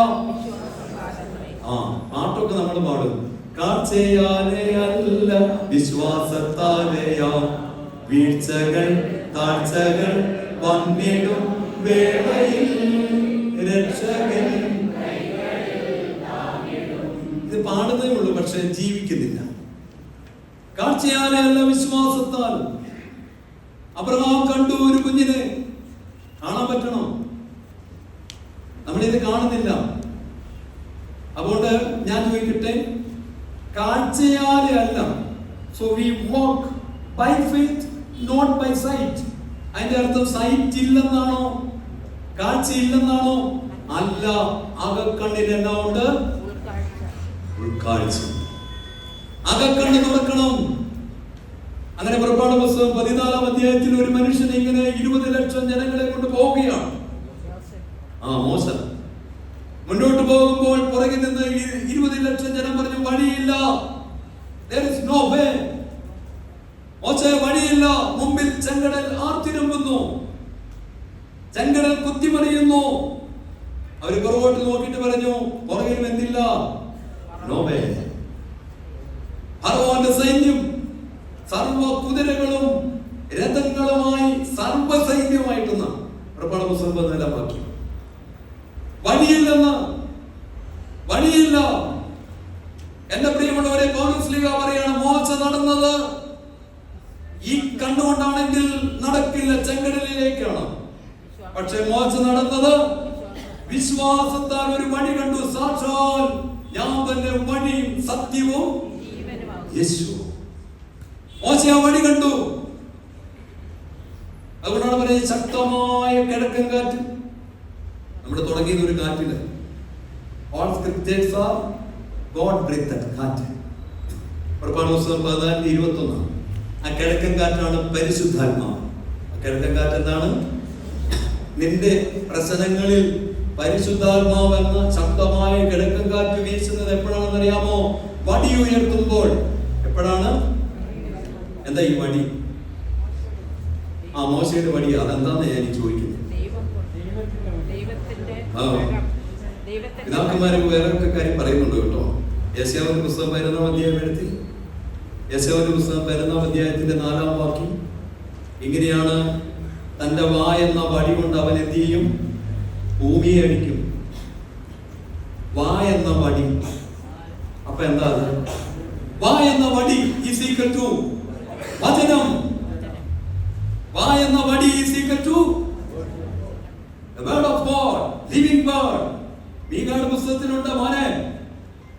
പാട്ടൊക്കെ നമ്മൾ പാടും, കാഴ്ചയാലെ അല്ല വിശ്വാസത്താലെയാ, വീഴ്ചകൾ താഴ്ചകൾ വന്നിടും വേളയിൽ രക്ഷകൻ. ഇത് പാടുന്നേ ഉള്ളൂ, പക്ഷെ ജീവിക്കുന്നില്ല. കാഴ്ചയാലെ അല്ല വിശ്വാസത്താൽ. അബ്രഹാം കണ്ടു ഒരു കുഞ്ഞിനെ. കാണാൻ പറ്റണം, നമ്മളിത് കാണുന്നില്ല. അതുകൊണ്ട് ഞാൻ ചോദിക്കട്ടെ, കാഴ്ചയാലെ അല്ല. So we walk by faith, not by sight. അതിന്റെ അർത്ഥം സൈറ്റ് ഇല്ലെന്നാണോ? കാഴ്ച ഇല്ലെന്നാണോ? അല്ല. അകക്കണ്ണിന് എന്നാ ഉണ്ട്? ഉൾക്കാഴ്ച. അകക്കണ്ണ് തുറക്കണം. അങ്ങനെ പുറപ്പാട് പുസ്തകം 14-ാം അധ്യായത്തിൽ ഒരു മനുഷ്യൻ ഇങ്ങനെ 20 ലക്ഷം ജനങ്ങളെ കൊണ്ട് പോവുകയാണ്. മോശ മുന്നോട്ട് പോകുമ്പോൾ പുറകിൽ നിന്ന് 20 ലക്ഷം ജനം പറഞ്ഞു, വഴിയില്ല, there is no way. മോശ വഴിയില്ല. മുമ്പിൽ ചെങ്കടൽ ആർത്തിരമ്പുന്നു, ചെങ്കടൽ കുത്തിമറിയുന്നു. അവര് പുറകോട്ട് നോക്കിയിട്ട് പറഞ്ഞു, പുറകിൽ എന്തില്ല? No way. ഫറവോന്റെ സൈന്യം സർവ കുതിരകളും രഥങ്ങളുമായി സർവസൈന്യമായിട്ടെന്ന പുറപ്പാട് പുസ്തകം 14-ാം വാക്യം. വഴിയില്ലെന്ന് നടന്നത് ഈ കണ്ണുകൊണ്ടാണെങ്കിൽ നടക്കില്ല, ചെങ്കടലിലേക്കാണ്. പക്ഷെ മോശ നടന്നത് വിശ്വാസത്താൽ ഒരു വഴി കണ്ടു. സാക്ഷാൽ ഞാൻ തന്നെ വഴിയും സത്യവും യേശു. മോശ ആ വഴി കണ്ടു. അതുകൊണ്ടാണ് പറയുന്നത് ശക്തമായ കിഴക്കൻ കാറ്റ്. നമ്മൾ തുടങ്ങിയത് ഒരു കാറ്റില്. All scriptures are God breathed കാറ്റ്. പുറപ്പാട് പുസ്തകം 14:21. ആ കിഴക്കൻ കാറ്റാണ് പരിശുദ്ധാത്മാവ്. ആ കിഴക്കൻ കാറ്റ് എന്താണ്? നിന്റെ പ്രശ്നങ്ങളിൽ പരിശുദ്ധാത്മാവ് എന്ന ശക്തമായ കിഴക്കൻ കാറ്റ് വീശുന്നത് എപ്പോഴാണെന്ന് അറിയാമോ? വടി ഉയർത്തുമ്പോൾ. എപ്പോഴാണ്? എന്താ ഈ വടി? ആ മോശയുടെ വടി. അതെന്താന്ന് ഞാൻ ചോദിക്കുന്നത്. പിതാക്കന്മാരൊക്കെ വേറൊക്കെ കാര്യം പറയുന്നുണ്ട് കേട്ടോ. യെശയ്യാവിന്റെ പുസ്തകം 11-ാം അധ്യായം എടുത്തി. യെശയ്യാവിന്റെ പുസ്തകം 11-ാം അധ്യായത്തിന്റെ 4-ാം വാക്യം ഇങ്ങനെയാണ്: തന്റെ വായെന്ന വടി കൊണ്ട് അവൻ എന്ത് ചെയ്യും? ഭൂമിയെ അടിക്കും. വായെന്ന വടി. അപ്പൊ എന്താ അത്? വായെന്ന വടി ഈസ് ഈക്വൽ ടു വചനം. വായെന്ന വടി is equal to the word of God, living word. മീഖയുടെ പുസ്തകത്തിലുണ്ട്, മോനെ,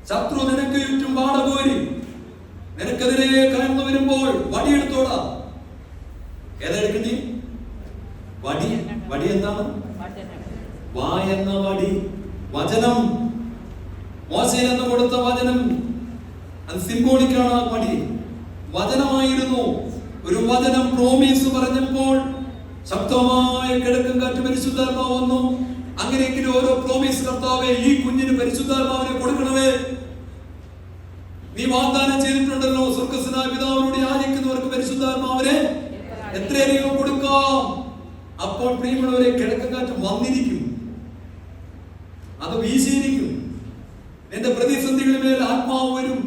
ശത്രു നിനക്ക് ചുറ്റും വാടകോരി നിനക്കെതിരെ കടന്നു വരുമ്പോൾ വടിയെടുത്തോടാ. ഏതെടുക്കണ്ടി? വടി. വടി എന്താണ്? വായെന്ന വടി, വചനം. മോശയിലെന്ന് കൊടുത്ത വചനം അത് സിംബോളിക്കാണ്. ആ വടി വചനമായിരുന്നു. ഒരു വചനം പ്രോമിസ് പറഞ്ഞപ്പോൾ ശക്തമായ കിഴക്കൻ കാറ്റ് പരിശുദ്ധാത്മാവ് വന്നു. അങ്ങനെയെങ്കിലും ഓരോ പ്രോമിസ് കർത്താവേ, ഈ കുഞ്ഞിന് പരിശുദ്ധാത്മാവിനെ കൊടുക്കണമേ. നീ വാഗ്ദാനം ചെയ്തിട്ടുണ്ടല്ലോ, സ്വർഗ്ഗസ്ഥനായ പിതാവിനോട് യാചിക്കുന്നവർക്ക് പരിശുദ്ധാത്മാവിനെ എത്രയധികം കൊടുക്കാം. അപ്പോൾ പ്രിയമുള്ളവരെ, കിഴക്കൻ കാറ്റ് വന്നിരിക്കും, അത് വീശിയിരിക്കും. നിന്റെ പ്രതിസന്ധികളിൽ മേൽ ആത്മാവ് വരും.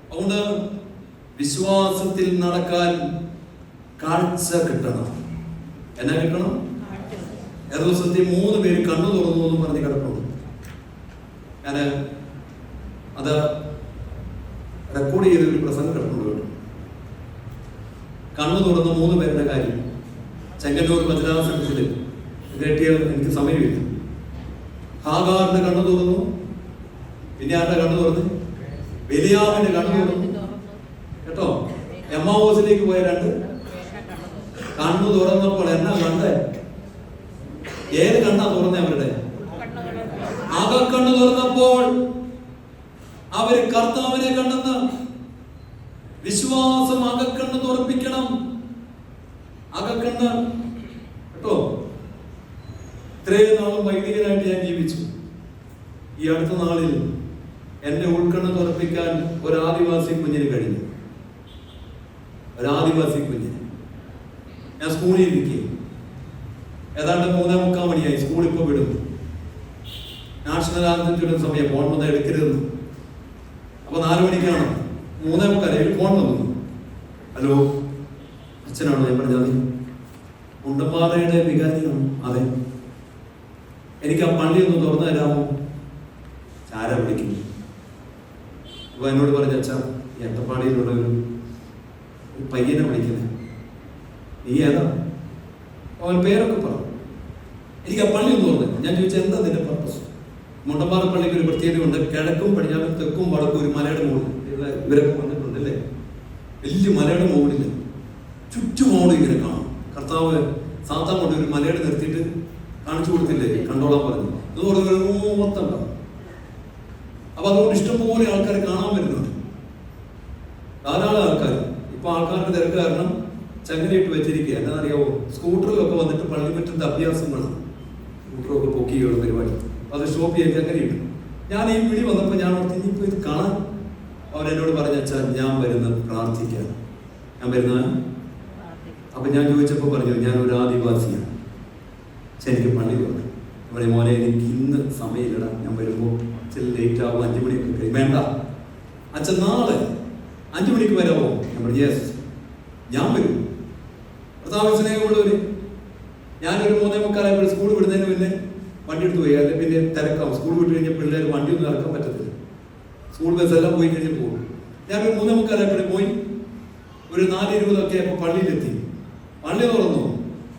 അതുകൊണ്ട് വിശ്വാസത്തിൽ നടക്കാൻ കാഴ്ച കിട്ടണം. എന്നാ കിട്ടണം? ഏത് ദിവസത്തിൽ 3 പേര് കണ്ണു തുറന്നു എന്നും പറഞ്ഞ് കിടക്കുന്നു. ഞാൻ അത് റെക്കോർഡ് ചെയ്തൊരു പ്രസംഗം കിടക്കുന്നു കേട്ടോ. കണ്ണു തുറന്ന 3 പേരുടെ കാര്യം ചെങ്ങന്നൂർ മദ്രാസത്തിൽ കേട്ടിയാൽ എനിക്ക് സമയമില്ല. ഹാഗാറിന്റെ കണ്ണു തുറന്നു. പിന്നെ ആരുടെ കണ്ണു തുറന്ന്? ബെലിയാമിന്റെ കണ്ണു തുറന്നു കേട്ടോ. എമ്മാവോസിലേക്ക് പോയ 2 കണ്ണു തുറന്നപ്പോൾ എന്നാ കണ്ടേ? ഏത് കണ്ണാ തുറന്നേ? അവരുടെ അകക്കണ്ണ് തുറന്നപ്പോൾ അവര് കർത്താവിനെ കണ്ടെന്ന്. വിശ്വാസം അകക്കണ്ണ് തുറപ്പിക്കണം. അകക്കണ്ണ് കേട്ടോ. ഇത്രയും നാളും വൈദികനായിട്ട് ഞാൻ ജീവിച്ചു. ഈ അടുത്ത നാളിൽ എന്റെ ഉൾക്കണ്ണ് തുറപ്പിക്കാൻ ഒരു ആദിവാസി കുഞ്ഞിന് കഴിഞ്ഞു. ഒരു ആദിവാസി കുഞ്ഞിന്. ഞാൻ സ്കൂളിൽ ഇരിക്കും. ഏതാണ്ട് 3:45 മണിയായി. സ്കൂൾ ഇപ്പൊ വിടും. നാഷണൽ ആന്തം ചൊല്ലുന്ന സമയം. ഫോൺ വന്നാൽ എടുക്കരുതെന്ന്. അപ്പൊ 4 മണിക്കാണ്. 3:45 ഫോൺ വന്നു. ഹലോ, അച്ഛനാണോ? ഞാൻ പറഞ്ഞത് മുണ്ടമ്പാറയുടെ വികാരിയാണ്. അതെ, എനിക്ക് ആ പള്ളി ഒന്ന് തുറന്നു തരാമോ? ആരാ വിളിക്കുന്നു? അപ്പൊ എന്നോട് പറഞ്ഞ, അച്ഛാ, ഈ അട്ടപ്പാടിയിലുള്ള ഒരു പയ്യനെ വിളിക്കുന്നത്. നീ ഏതാ? അവൻ പേരൊക്കെ പറഞ്ഞു. എനിക്ക് ആ പള്ളി ഒന്ന് പറഞ്ഞു. ഞാൻ ചോദിച്ചാൽ എന്താ നിന്റെ പർപ്പസ്? മുണ്ടമ്പാറ പള്ളിക്ക് ഒരു പ്രത്യേകതയുണ്ട്. കിഴക്കും പടിഞ്ഞാറും തെക്കും വടക്കും ഒരു മലയുടെ മുകളിൽ. ഇവരൊക്കെ വന്നിട്ടുണ്ട് അല്ലേ? വലിയ മലയുടെ മുകളിൽ ചുറ്റുമോട് ഇങ്ങനെ കാണും. കർത്താവ് സാത്താൻ കൊണ്ട് ഒരു മലയുടെ നിർത്തിയിട്ട് കാണിച്ചു കൊടുത്തില്ലേ? കണ്ടോളാൻ പറഞ്ഞു. ഇതുപോലെ മൊത്തം ഉണ്ടാവും. അപ്പൊ അതുകൊണ്ട് ഇഷ്ടംപോലെ ആൾക്കാരെ കാണാൻ വരുന്നുണ്ട്. ധാരാളം ആൾക്കാർ. ഇപ്പൊ ആൾക്കാരുടെ തിരക്ക് കാരണം ചങ്ങലയിട്ട് വെച്ചിരിക്കുക. എന്താണെന്നറിയാവോ? സ്കൂട്ടറിലൊക്കെ വന്നിട്ട് പള്ളിമുറ്റത്തെ അഭ്യാസങ്ങളാണ്. സ്കൂട്ടറൊക്കെ പൊക്കി കയറുന്ന പരിപാടി. അത് സ്റ്റോപ്പ് ചെയ്യാൻ ചങ്ങലയിട്ട്. ഞാൻ ഈ വിളി വന്നപ്പോൾ ഞാൻ ഇനിയിപ്പോൾ ഇത് കാണാൻ. അവരെന്നോട് പറഞ്ഞ, അച്ഛാ, ഞാൻ വരുന്നത് പ്രാർത്ഥിക്കാൻ. ഞാൻ വരുന്നത്. അപ്പൊ ഞാൻ ചോദിച്ചപ്പോൾ പറഞ്ഞു, ഞാൻ ഒരു ആദിവാസിയാണ്. പക്ഷെ എനിക്ക് പള്ളി പോകണം. ഇവിടെ മോനെ, എനിക്ക് ഇന്ന് സമയമില്ലടാ. ഞാൻ വരുമ്പോൾ ചില ലേറ്റ് ആവും. 5 മണിയൊക്കെ കഴിയും. വേണ്ട അച്ഛൻ, നാളെ 5 മണിക്ക് വരാമോ? ഞാൻ പറഞ്ഞു, യെസ്, ഞാൻ വരും. കർത്താവിൽ സ്നേഹമുള്ളവര്, ഞാനൊരു 3:45 സ്കൂൾ വിടുന്നതിന് പിന്നെ വണ്ടി എടുത്ത് പോയി. അല്ലെങ്കിൽ പിന്നെ തിരക്കാവും. സ്കൂൾ വിട്ട് കഴിഞ്ഞാൽ പിള്ളേർ വണ്ടി ഒന്നും ഇറക്കാൻ പറ്റത്തില്ല. സ്കൂൾ ബസ്സെല്ലാം പോയി കഴിഞ്ഞ് പോകും. ഞാനൊരു 3:45 പോയി. ഒരു 4:20 അപ്പൊ പള്ളിയിലെത്തി. പള്ളി തുറന്നു.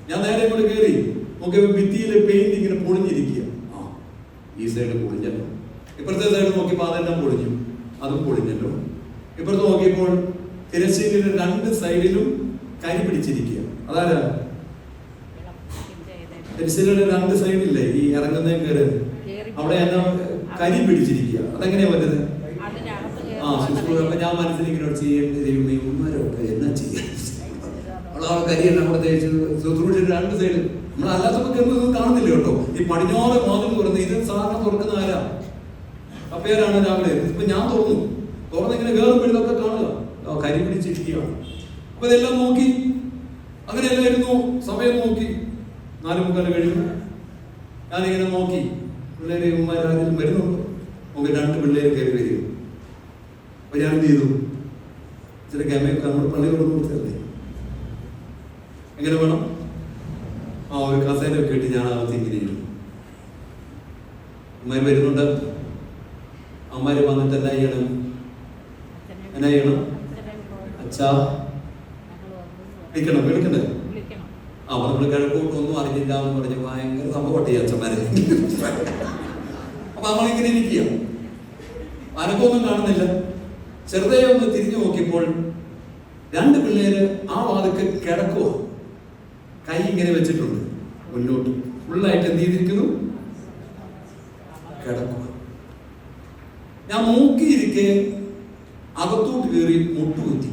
ഞാൻ നേരെ ഇങ്ങോട്ട് കയറി നോക്കിയപ്പോൾ ഭിത്തിയിലെ പെയിന്റ് ഇങ്ങനെ പൊളിഞ്ഞിരിക്കുക. ഈ സൈഡ് പൊളിഞ്ഞല്ലോ. ഇപ്പുറത്തെ സൈഡ് നോക്കിയപ്പോൾ അതെല്ലാം പൊളിഞ്ഞു, അതും പൊളിഞ്ഞല്ലോ. ഇപ്പുറത്ത് നോക്കിയപ്പോൾ തിരശ്ശീലയുടെ 2 സൈഡിലും കരി പിടിച്ചിരിക്കുക. അതാരാ? തിരശ്ശീലയുടെ 2 സൈഡില്ലേ ഈ ഇറങ്ങുന്നേ കയറി അവിടെ എല്ലാം കരി പിടിച്ചിരിക്കുക. അതെങ്ങനെയാ പറ്റുന്നത്? അപ്പൊ ഞാൻ മനസ്സിലിങ്ങനെ ചെയ്യുന്നവരൊക്കെ എന്നാ ചെയ്യാൻ കരിയെല്ലാം കൂടെ തേച്ച് ശുശ്രൂഷയുടെ 2 സൈഡ് നമ്മൾ അല്ലാത്തവർക്ക് ഒന്നും കാണുന്നില്ല കേട്ടോ. ഈ പടിഞ്ഞാറ് വാതിൽ തുറന്ന് ഇത് സാധാരണ തുറക്കുന്ന ആരാ? അപ്പേരാണ് രാവിലെ. ഇപ്പൊ ഞാൻ തുറന്നിങ്ങനെ കയറുമ്പോഴൊക്കെ കാണുക കരി പിടിച്ചിരിക്കുകയാണ്. അപ്പൊ ഇതെല്ലാം നോക്കി, അങ്ങനെയല്ലായിരുന്നു. സമയം നോക്കി 4:45 കഴിയുന്നു. ഞാനിങ്ങനെ നോക്കി പിള്ളേരെ ഉമ്മാരും വരുന്നുണ്ടോ? നമുക്ക് 2 പിള്ളേർ കയറി വരിക. അപ്പൊ ഞാൻ എന്ത് ചെയ്തു? ചില ക്യാമറ നമ്മൾ പള്ളി കൊടുത്തു കൊടുത്തല്ലേ, എങ്ങനെ വേണം? ഒരു കസേരയൊക്കെ ഇട്ട് ഞാൻ അകത്ത് ഇങ്ങനെ ഇരുന്നു. അമ്മ വരുന്നുണ്ട്. അമ്മമാര് വന്നിട്ട് എന്നാ ചെയ്യണം? അച്ഛാ വിളിക്കണ്ടേ? നമ്മള് കിഴക്കോട്ടൊന്നും അറിഞ്ഞില്ല എന്ന് പറഞ്ഞ് ഭയങ്കര സംഭവട്ടെ അച്ഛന്മാരെ. അപ്പൊ നമ്മളിങ്ങനെ ഇരിക്കുക, അനക്കൊന്നും കാണുന്നില്ല. ചെറുതേ ഒന്ന് തിരിഞ്ഞു നോക്കിയപ്പോൾ 2 പിള്ളേര് ആ വാതിക്ക് കിടക്കുക, കൈ ഇങ്ങനെ വെച്ചിട്ടുണ്ട് മുന്നോട്ട്. ഫുള്ളായിട്ട് എന്ത് ചെയ്തിരിക്കുന്നു? കിടക്കുക. ഞാൻ നോക്കിയിരിക്കെ അകത്തോട്ട് കയറി മുട്ടുകുത്തി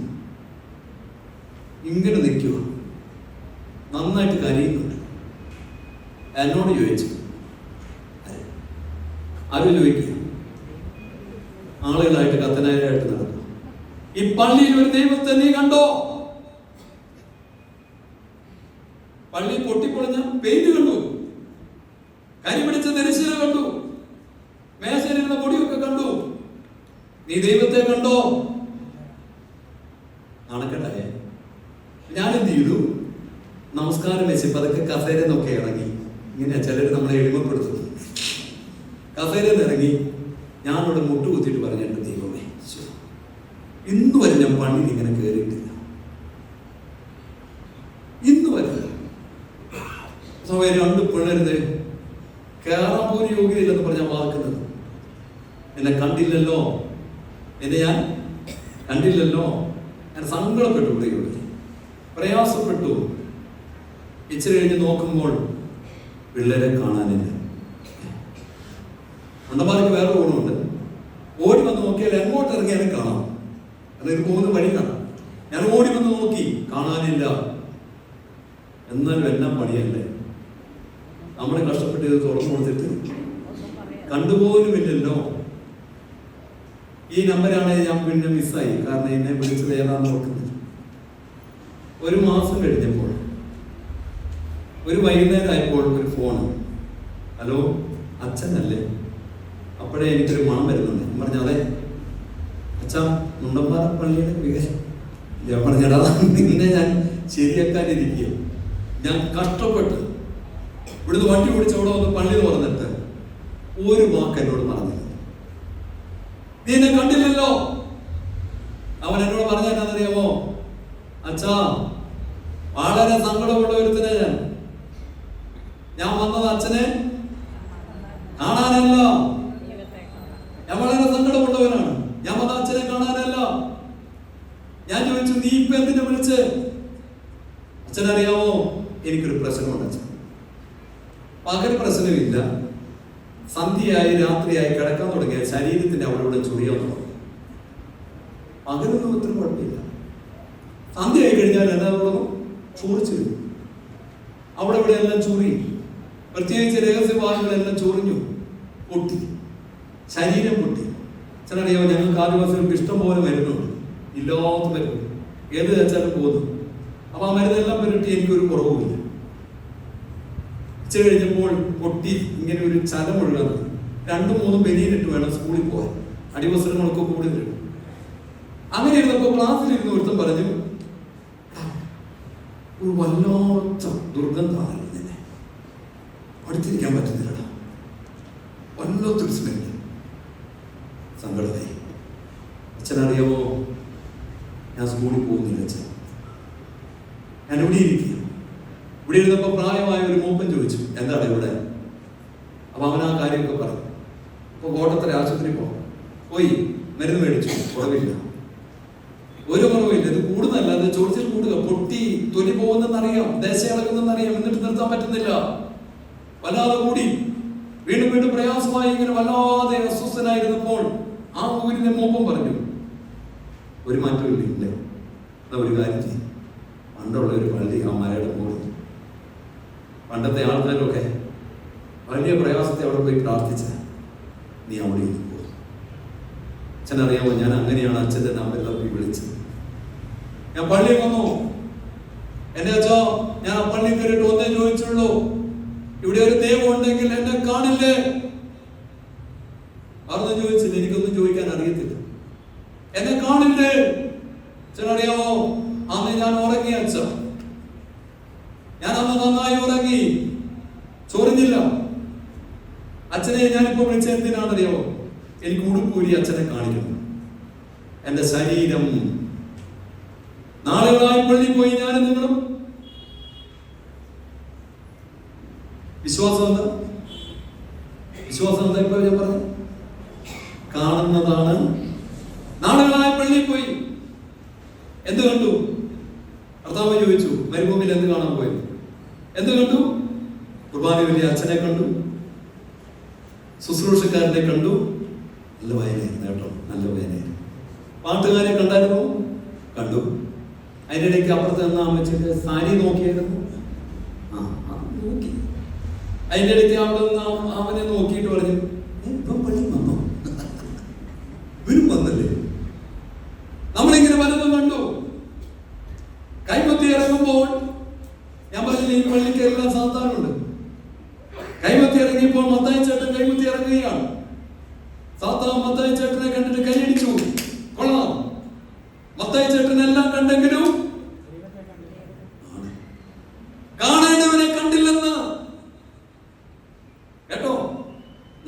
ഇങ്ങനെ നിൽക്കുക. നന്നായിട്ട് കരയുന്നുണ്ട്. എന്നോട് ചോദിച്ചു, ആരും ചോദിക്കുക, ആളുകളായിട്ട് കത്തനായിട്ട് നടക്കും. ഈ പള്ളിയിൽ ഒരു ദൈവത്തെ നീ കണ്ടോ? പള്ളി പൊട്ടിപ്പൊളിഞ്ഞ പെയിന്റ് കണ്ടു, കരി പിടിച്ച തിരശ്ശീല കണ്ടു, മേശയിലിരുന്ന പൊടിയൊക്കെ കണ്ടു. നീ ദൈവത്തെ കണ്ടോ? നടക്കട്ടെ. ഞാനെന്ത് ചെയ്തു? നമസ്കാരം വെച്ച് പതുക്കെ കസേര നോക്കി ഇറങ്ങി. ഇങ്ങനെ ചിലർ നമ്മളെ എളിമപ്പെടുത്തുന്നു. കസേര ഇറങ്ങി ഞാനവിടെ മുട്ടുകുത്തിയിട്ട് പറഞ്ഞിട്ട്, ദൈവമേ, ഇന്ന് വരെ ഞാൻ പള്ളിയിൽ ഇങ്ങനെ കയറിയിട്ടില്ല. ഇന്ന് വരെ 2 പിള്ളേരുത് കയറാൻ പോലും യോഗ്യതയില്ലെന്ന് പറഞ്ഞാൽ വാക്കുന്നത്. എന്നെ കണ്ടില്ലല്ലോ, ഞാൻ കണ്ടില്ലല്ലോ. ഞാൻ സങ്കടപ്പെട്ടു, പ്രയാസപ്പെട്ടു. ഇച്ചിരി കഴിഞ്ഞ് നോക്കുമ്പോൾ പിള്ളേരെ കാണാനില്ല. അണ്ടന്മാർക്ക് വേറെ ഗുണമുണ്ട്. ഓടി വന്ന് നോക്കിയാൽ എങ്ങോട്ട് ഇറങ്ങിയാലും കാണാം. അതൊരു പോകുന്ന വഴി കാണാം. ഞാൻ ഓടി വന്ന് നോക്കി, കാണാനില്ല. എന്നാലും എല്ലാം പണിയല്ലേ, നമ്മൾ കഷ്ടപ്പെട്ട് ഇത് തുറന്നു കൊടുത്തിട്ട് കണ്ടുപോലുമില്ലല്ലോ. ഈ നമ്പരാണെങ്കിൽ ഞാൻ പിന്നെ മിസ്സായി, കാരണം എന്നെ വിളിച്ചത് ഏതാണെന്ന് ഓർക്കുന്നത്. 1 മാസം കഴിഞ്ഞപ്പോൾ ഒരു വൈകുന്നേരം ആയപ്പോൾ ഒരു ഫോണ്, ഹലോ അച്ഛനല്ലേ? അപ്പോഴേ എനിക്കൊരു മണം വരുന്നുണ്ട്. ഞാൻ പറഞ്ഞ അതെ അച്ഛാ, മുണ്ടമ്പാറ പള്ളിയുടെ വികസനം. ഞാൻ പറഞ്ഞടാ, നിന്നെ ഞാൻ ശരിയാക്കാനിരിക്കുക. ഞാൻ കഷ്ടപ്പെട്ട് ഇവിടുന്ന് വണ്ടി ഓടിച്ച് അവിടെ വന്ന് പള്ളി തുറന്നിട്ട് ഒരു വാക്ക് എന്നോട് പറഞ്ഞില്ല. നീ എന്നെ കണ്ടില്ലല്ലോ. അവൻ എന്നോട് പറഞ്ഞ എന്നാന്നറിയാമോ? അച്ഛാ, വളരെ സങ്കടമുള്ള ഒരുത്തനെ ഞാൻ വന്നത് അച്ഛനെ കാണാനല്ല. ഞാൻ വളരെ സങ്കടമുള്ളവനാണ്. ഞാൻ വന്ന അച്ഛനെ കാണാനല്ല. ഞാൻ ചോദിച്ചു, നീ ഇപ്പൊ എന്തിനെ വിളിച്ച്? അച്ഛനറിയാമോ, എനിക്കൊരു പ്രശ്നമുണ്ട് അച്ഛൻ. പകൽ പ്രശ്നമില്ല, സന്ധ്യയായി രാത്രിയായി കിടക്കാൻ തുടങ്ങിയ ശരീരത്തിന്റെ അവിടെ ഇവിടെ ചൊറിയാൻ തുടങ്ങി. പകലൊന്നും ഇത്ര കുഴപ്പമില്ല, സന്ധ്യയായി കഴിഞ്ഞാൽ എന്നാ തുടങ്ങും? ചൊറിച്ചു വരും. അവിടെ ഇവിടെ എല്ലാം ചൊറി, പ്രത്യേകിച്ച് രഹസ്യഭാഗങ്ങളെല്ലാം ചൊറിഞ്ഞു, പൊട്ടി, ശരീരം പൊട്ടി. ചിലറിയാമോ, ഞങ്ങൾക്ക് ആദിവാസികൾക്ക് ഇഷ്ടം പോലെ മരുന്നുണ്ട്, ഇല്ലാത്ത മരുന്ന് ഏത് വെച്ചാലും പോകുന്നു. അപ്പൊ ആ മരുന്നെല്ലാം പുരട്ടി എനിക്കൊരു കുറവുമില്ല. ഉച്ച കഴിഞ്ഞപ്പോൾ പൊട്ടി ഇങ്ങനെ ഒരു ചലം ഒഴുകാൻ. 2-3 ബനിയനിട്ട് വേണം സ്കൂളിൽ പോകാൻ, അടിവസ്ത്രങ്ങളൊക്കെ കൂടി വരും. അങ്ങനെ ഇരുന്നപ്പോൾ ക്ലാസ്സിലിരുന്ന് ഒരുത്തം പറഞ്ഞു, ഒരു വല്ലാത്ത ദുർഗന്ധമാണ് നിന്നെ, അടുത്തിരിക്കാൻ പറ്റുന്നില്ലടാ, വല്ലാത്തൊരു സ്മെല്ല്. സങ്കടമായി. അച്ഛനറിയാമോ, ഞാൻ സ്കൂളിൽ പോകുന്നില്ല അച്ഛൻ. ഇവിടെ ഇരിക്കുക. ഇവിടെ ഇരുന്നപ്പോ പ്രായമായ ഒരു മൂപ്പൻ ചോദിച്ചു, എന്താണ് ഇവിടെ? അപ്പൊ അവൻ ആ കാര്യമൊക്കെ പറഞ്ഞു. അപ്പൊ കോട്ടത്തല ആശുപത്രി പോയി മരുന്ന് മേടിച്ചു, കുറവില്ല, ഒരു കുറവില്ല. ഇത് കൂടുന്നല്ല, അത് ചോദിച്ചാൽ കൂടുക, പൊട്ടി തൊലി പോകുന്നെന്നറിയാം, ദേശം ഇളകുന്നെന്നറിയാം, എന്നിട്ട് നിർത്താൻ പറ്റുന്നില്ല, വല്ലാതെ കൂടി വീണ്ടും വീണ്ടും പ്രയാസമായി ഇങ്ങനെ വല്ലാതെ അസ്വസ്ഥനായിരുന്നപ്പോൾ ആ ഊരിന്റെ മൂപ്പം പറഞ്ഞു, ഒരു മാറ്റവും ഇല്ലേ, ഒരു കാര്യം ചെയ്യും, പണ്ടുള്ള ഒരു പള്ളി ആ മലയുടെ മുകളിൽ, പണ്ടത്തെ ആൾക്കാരൊക്കെ വലിയ പ്രയാസത്തെ അവിടെ പോയി പ്രാർത്ഥിച്ച, നീ അവിടെ ഇരുന്നു പോകും. അച്ഛനറിയാമോ, ഞാൻ അങ്ങനെയാണ് അച്ഛൻ്റെ നമ്പർ തപ്പി വിളിച്ചത്. ഞാൻ പള്ളിയിൽ വന്നു, എന്റെ അച്ഛോ ഞാൻ ആ പള്ളിയിൽ കയറിയിട്ട് ഒന്നേ ചോദിച്ചുള്ളൂ, ഇവിടെ ഒരു ദൈവം ഉണ്ടെങ്കിൽ എന്നെ കാണില്ലേ? അതൊന്നും ചോദിച്ചില്ല, എനിക്കൊന്നും ചോദിക്കാൻ അറിയത്തില്ല. എന്നെ കാണില്ലേ? അച്ഛനറിയാമോ, അന്ന് ഞാൻ ഉറങ്ങി അച്ഛ, ഞാൻ അന്ന് നന്നായി ഉറങ്ങി, ചൊറിഞ്ഞില്ല. അച്ഛനെ ഞാനിപ്പോ വിളിച്ച എന്തിനാണെന്നറിയാമോ? എനിക്ക് ഉടുപ്പൂരി അച്ഛനെ കാണിക്കുന്നു. എന്റെ ശരീരം നാളുകളായി പള്ളി പോയി ഞാനും നിങ്ങളും. വിശ്വാസം എന്താ? വിശ്വാസം എന്താ? ഇപ്പൊ ഞാൻ പറഞ്ഞു, കാണുന്നതാണ്. നാളുകളായി പള്ളി പോയി, എന്ത് കണ്ടു? കർത്താവ് ചോദിച്ചു, മരുഭൂമിയിൽ എന്ത് കാണാൻ പോയത്? എന്ത് കണ്ടു? കുർബാന വലിയ അച്ഛനെ കണ്ടു, ശുശ്രൂഷക്കാരനെ കണ്ടു. നല്ല വായനയായിരുന്നു കേട്ടോ, നല്ല വായനയായിരുന്നു. പാട്ടുകാരെ കണ്ടായിരുന്നു, കണ്ടു. അതിൻ്റെ ഇടയ്ക്ക് അപ്പുറത്ത് നിന്ന് അമ്മച്ചിന്റെ സാരി നോക്കിയായിരുന്നു, നോക്കി. അതിൻ്റെ ഇടയ്ക്ക് അവിടെ നിന്ന് അവനെ നോക്കിയിട്ട് പറഞ്ഞു, ഇപ്പം പള്ളി വന്നോ? ഇവരും വന്നല്ലേ? നമ്മളിങ്ങനെ പലതും കണ്ടു. കൈമത്തി ഇറങ്ങുമ്പോൾ ഞാൻ പറഞ്ഞില്ല, ഈ പള്ളിക്ക് എല്ലാം സാത്താനുണ്ട്. കൈമത്തി ഇറങ്ങിയപ്പോൾ മത്തായി ചേട്ടൻ കൈമത്തി ഇറങ്ങുകയാണ്. സാത്താൻ മത്തായി ചേട്ടനെ കണ്ടിട്ട് കൈയടിച്ചു, കൊള്ളാം. മത്തായി ചേട്ടൻ എല്ലാം കണ്ടെങ്കിലും കാണേണ്ടവനെ കണ്ടില്ലെന്ന് കേട്ടോ.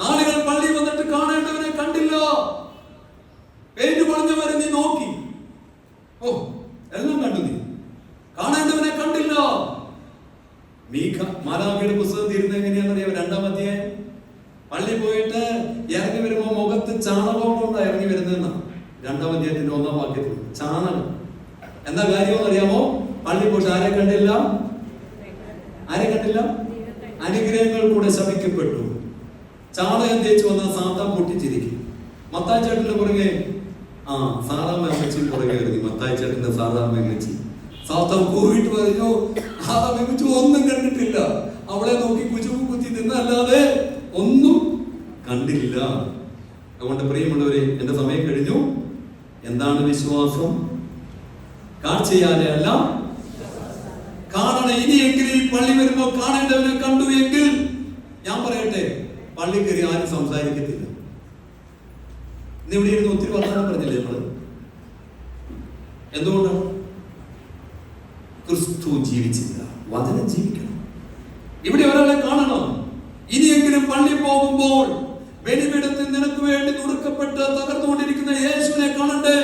നാളുകൾ പള്ളി വന്നിട്ട് കാണേണ്ടവനെ കണ്ടില്ല. പെയിന്റ് പൊളിഞ്ഞവരെ നീ നോക്കി, ഓ എല്ലാം കണ്ടു, നീ കാണേണ്ടവനെ കണ്ടില്ല. മീഖ മാലാഖയുടെ പുസ്തകം തീരുന്നത് എങ്ങനെയാണെന്നറിയാം? 2-ാം അധ്യായം. പള്ളി പോയിട്ട് ഇറങ്ങി വരുമ്പോ മുഖത്ത് ചാണകം കൊണ്ടാണ് ഇറങ്ങി വരുന്നതെന്നാ 2-ാം അധ്യായത്തിന്റെ 1-ാം വാക്യത്തിൽ. ചാണകം എന്താ കാര്യമെന്ന് അറിയാമോ? പള്ളി പോയിട്ട് ആരെ കണ്ടില്ല? ആരെ കണ്ടില്ല? അനുഗ്രഹങ്ങൾ കൂടെ ശപിക്കപ്പെട്ടു. ചാണകം തേച്ച് വന്ന സാത്താൻ പൊട്ടിച്ചിരിക്കും. മത്തായി ചേട്ടന്റെ പുറകെ സാറാമ്മ അമ്മച്ചി പുറകെ ഇറങ്ങി. മത്തായി ചേട്ടന്റെ സാറാമ്മ അമ്മച്ചി സാത്താൻ പോയിട്ട് പറഞ്ഞു, ആ അമ്മച്ചി ഒന്നും കണ്ടിട്ടില്ല, അവളെ നോക്കി കുച്ചുമ്പ് കുത്തി നിന്നല്ലാതെ ഒന്നും കണ്ടില്ല. അതുകൊണ്ട് പ്രിയമുള്ളവരെ, എന്റെ സമയം കഴിഞ്ഞു. എന്താണ് വിശ്വാസം? കാഴ്ചയാലെ അല്ല, കാണണം. ഇനിയെങ്കിലും ഈ പള്ളി വരുമ്പോ കാണേണ്ടവനെ കണ്ടു എങ്കിൽ, ഞാൻ പറയട്ടെ, പള്ളി കയറി ആരും സംസാരിക്കത്തില്ല. ഇന്നിവിടെ ഇരുന്ന് ഒത്തിരി വർത്തമാനം പറഞ്ഞില്ലേ നമ്മള്? എന്തുകൊണ്ടാണ്? ക്രിസ്തു ജീവിച്ചില്ല, വചനം ജീവിക്കണം. ഇവിടെ ഒരാളെ കാണണം. ഇനിയെങ്കിലും പള്ളി പോകുമ്പോൾ ബലിപീഠത്തിൽ നിനക്ക് വേണ്ടി നുറുക്കപ്പെട്ട് തകർന്നുകൊണ്ടിരിക്കുന്ന യേശുവിനെ കാണണ്ടേ?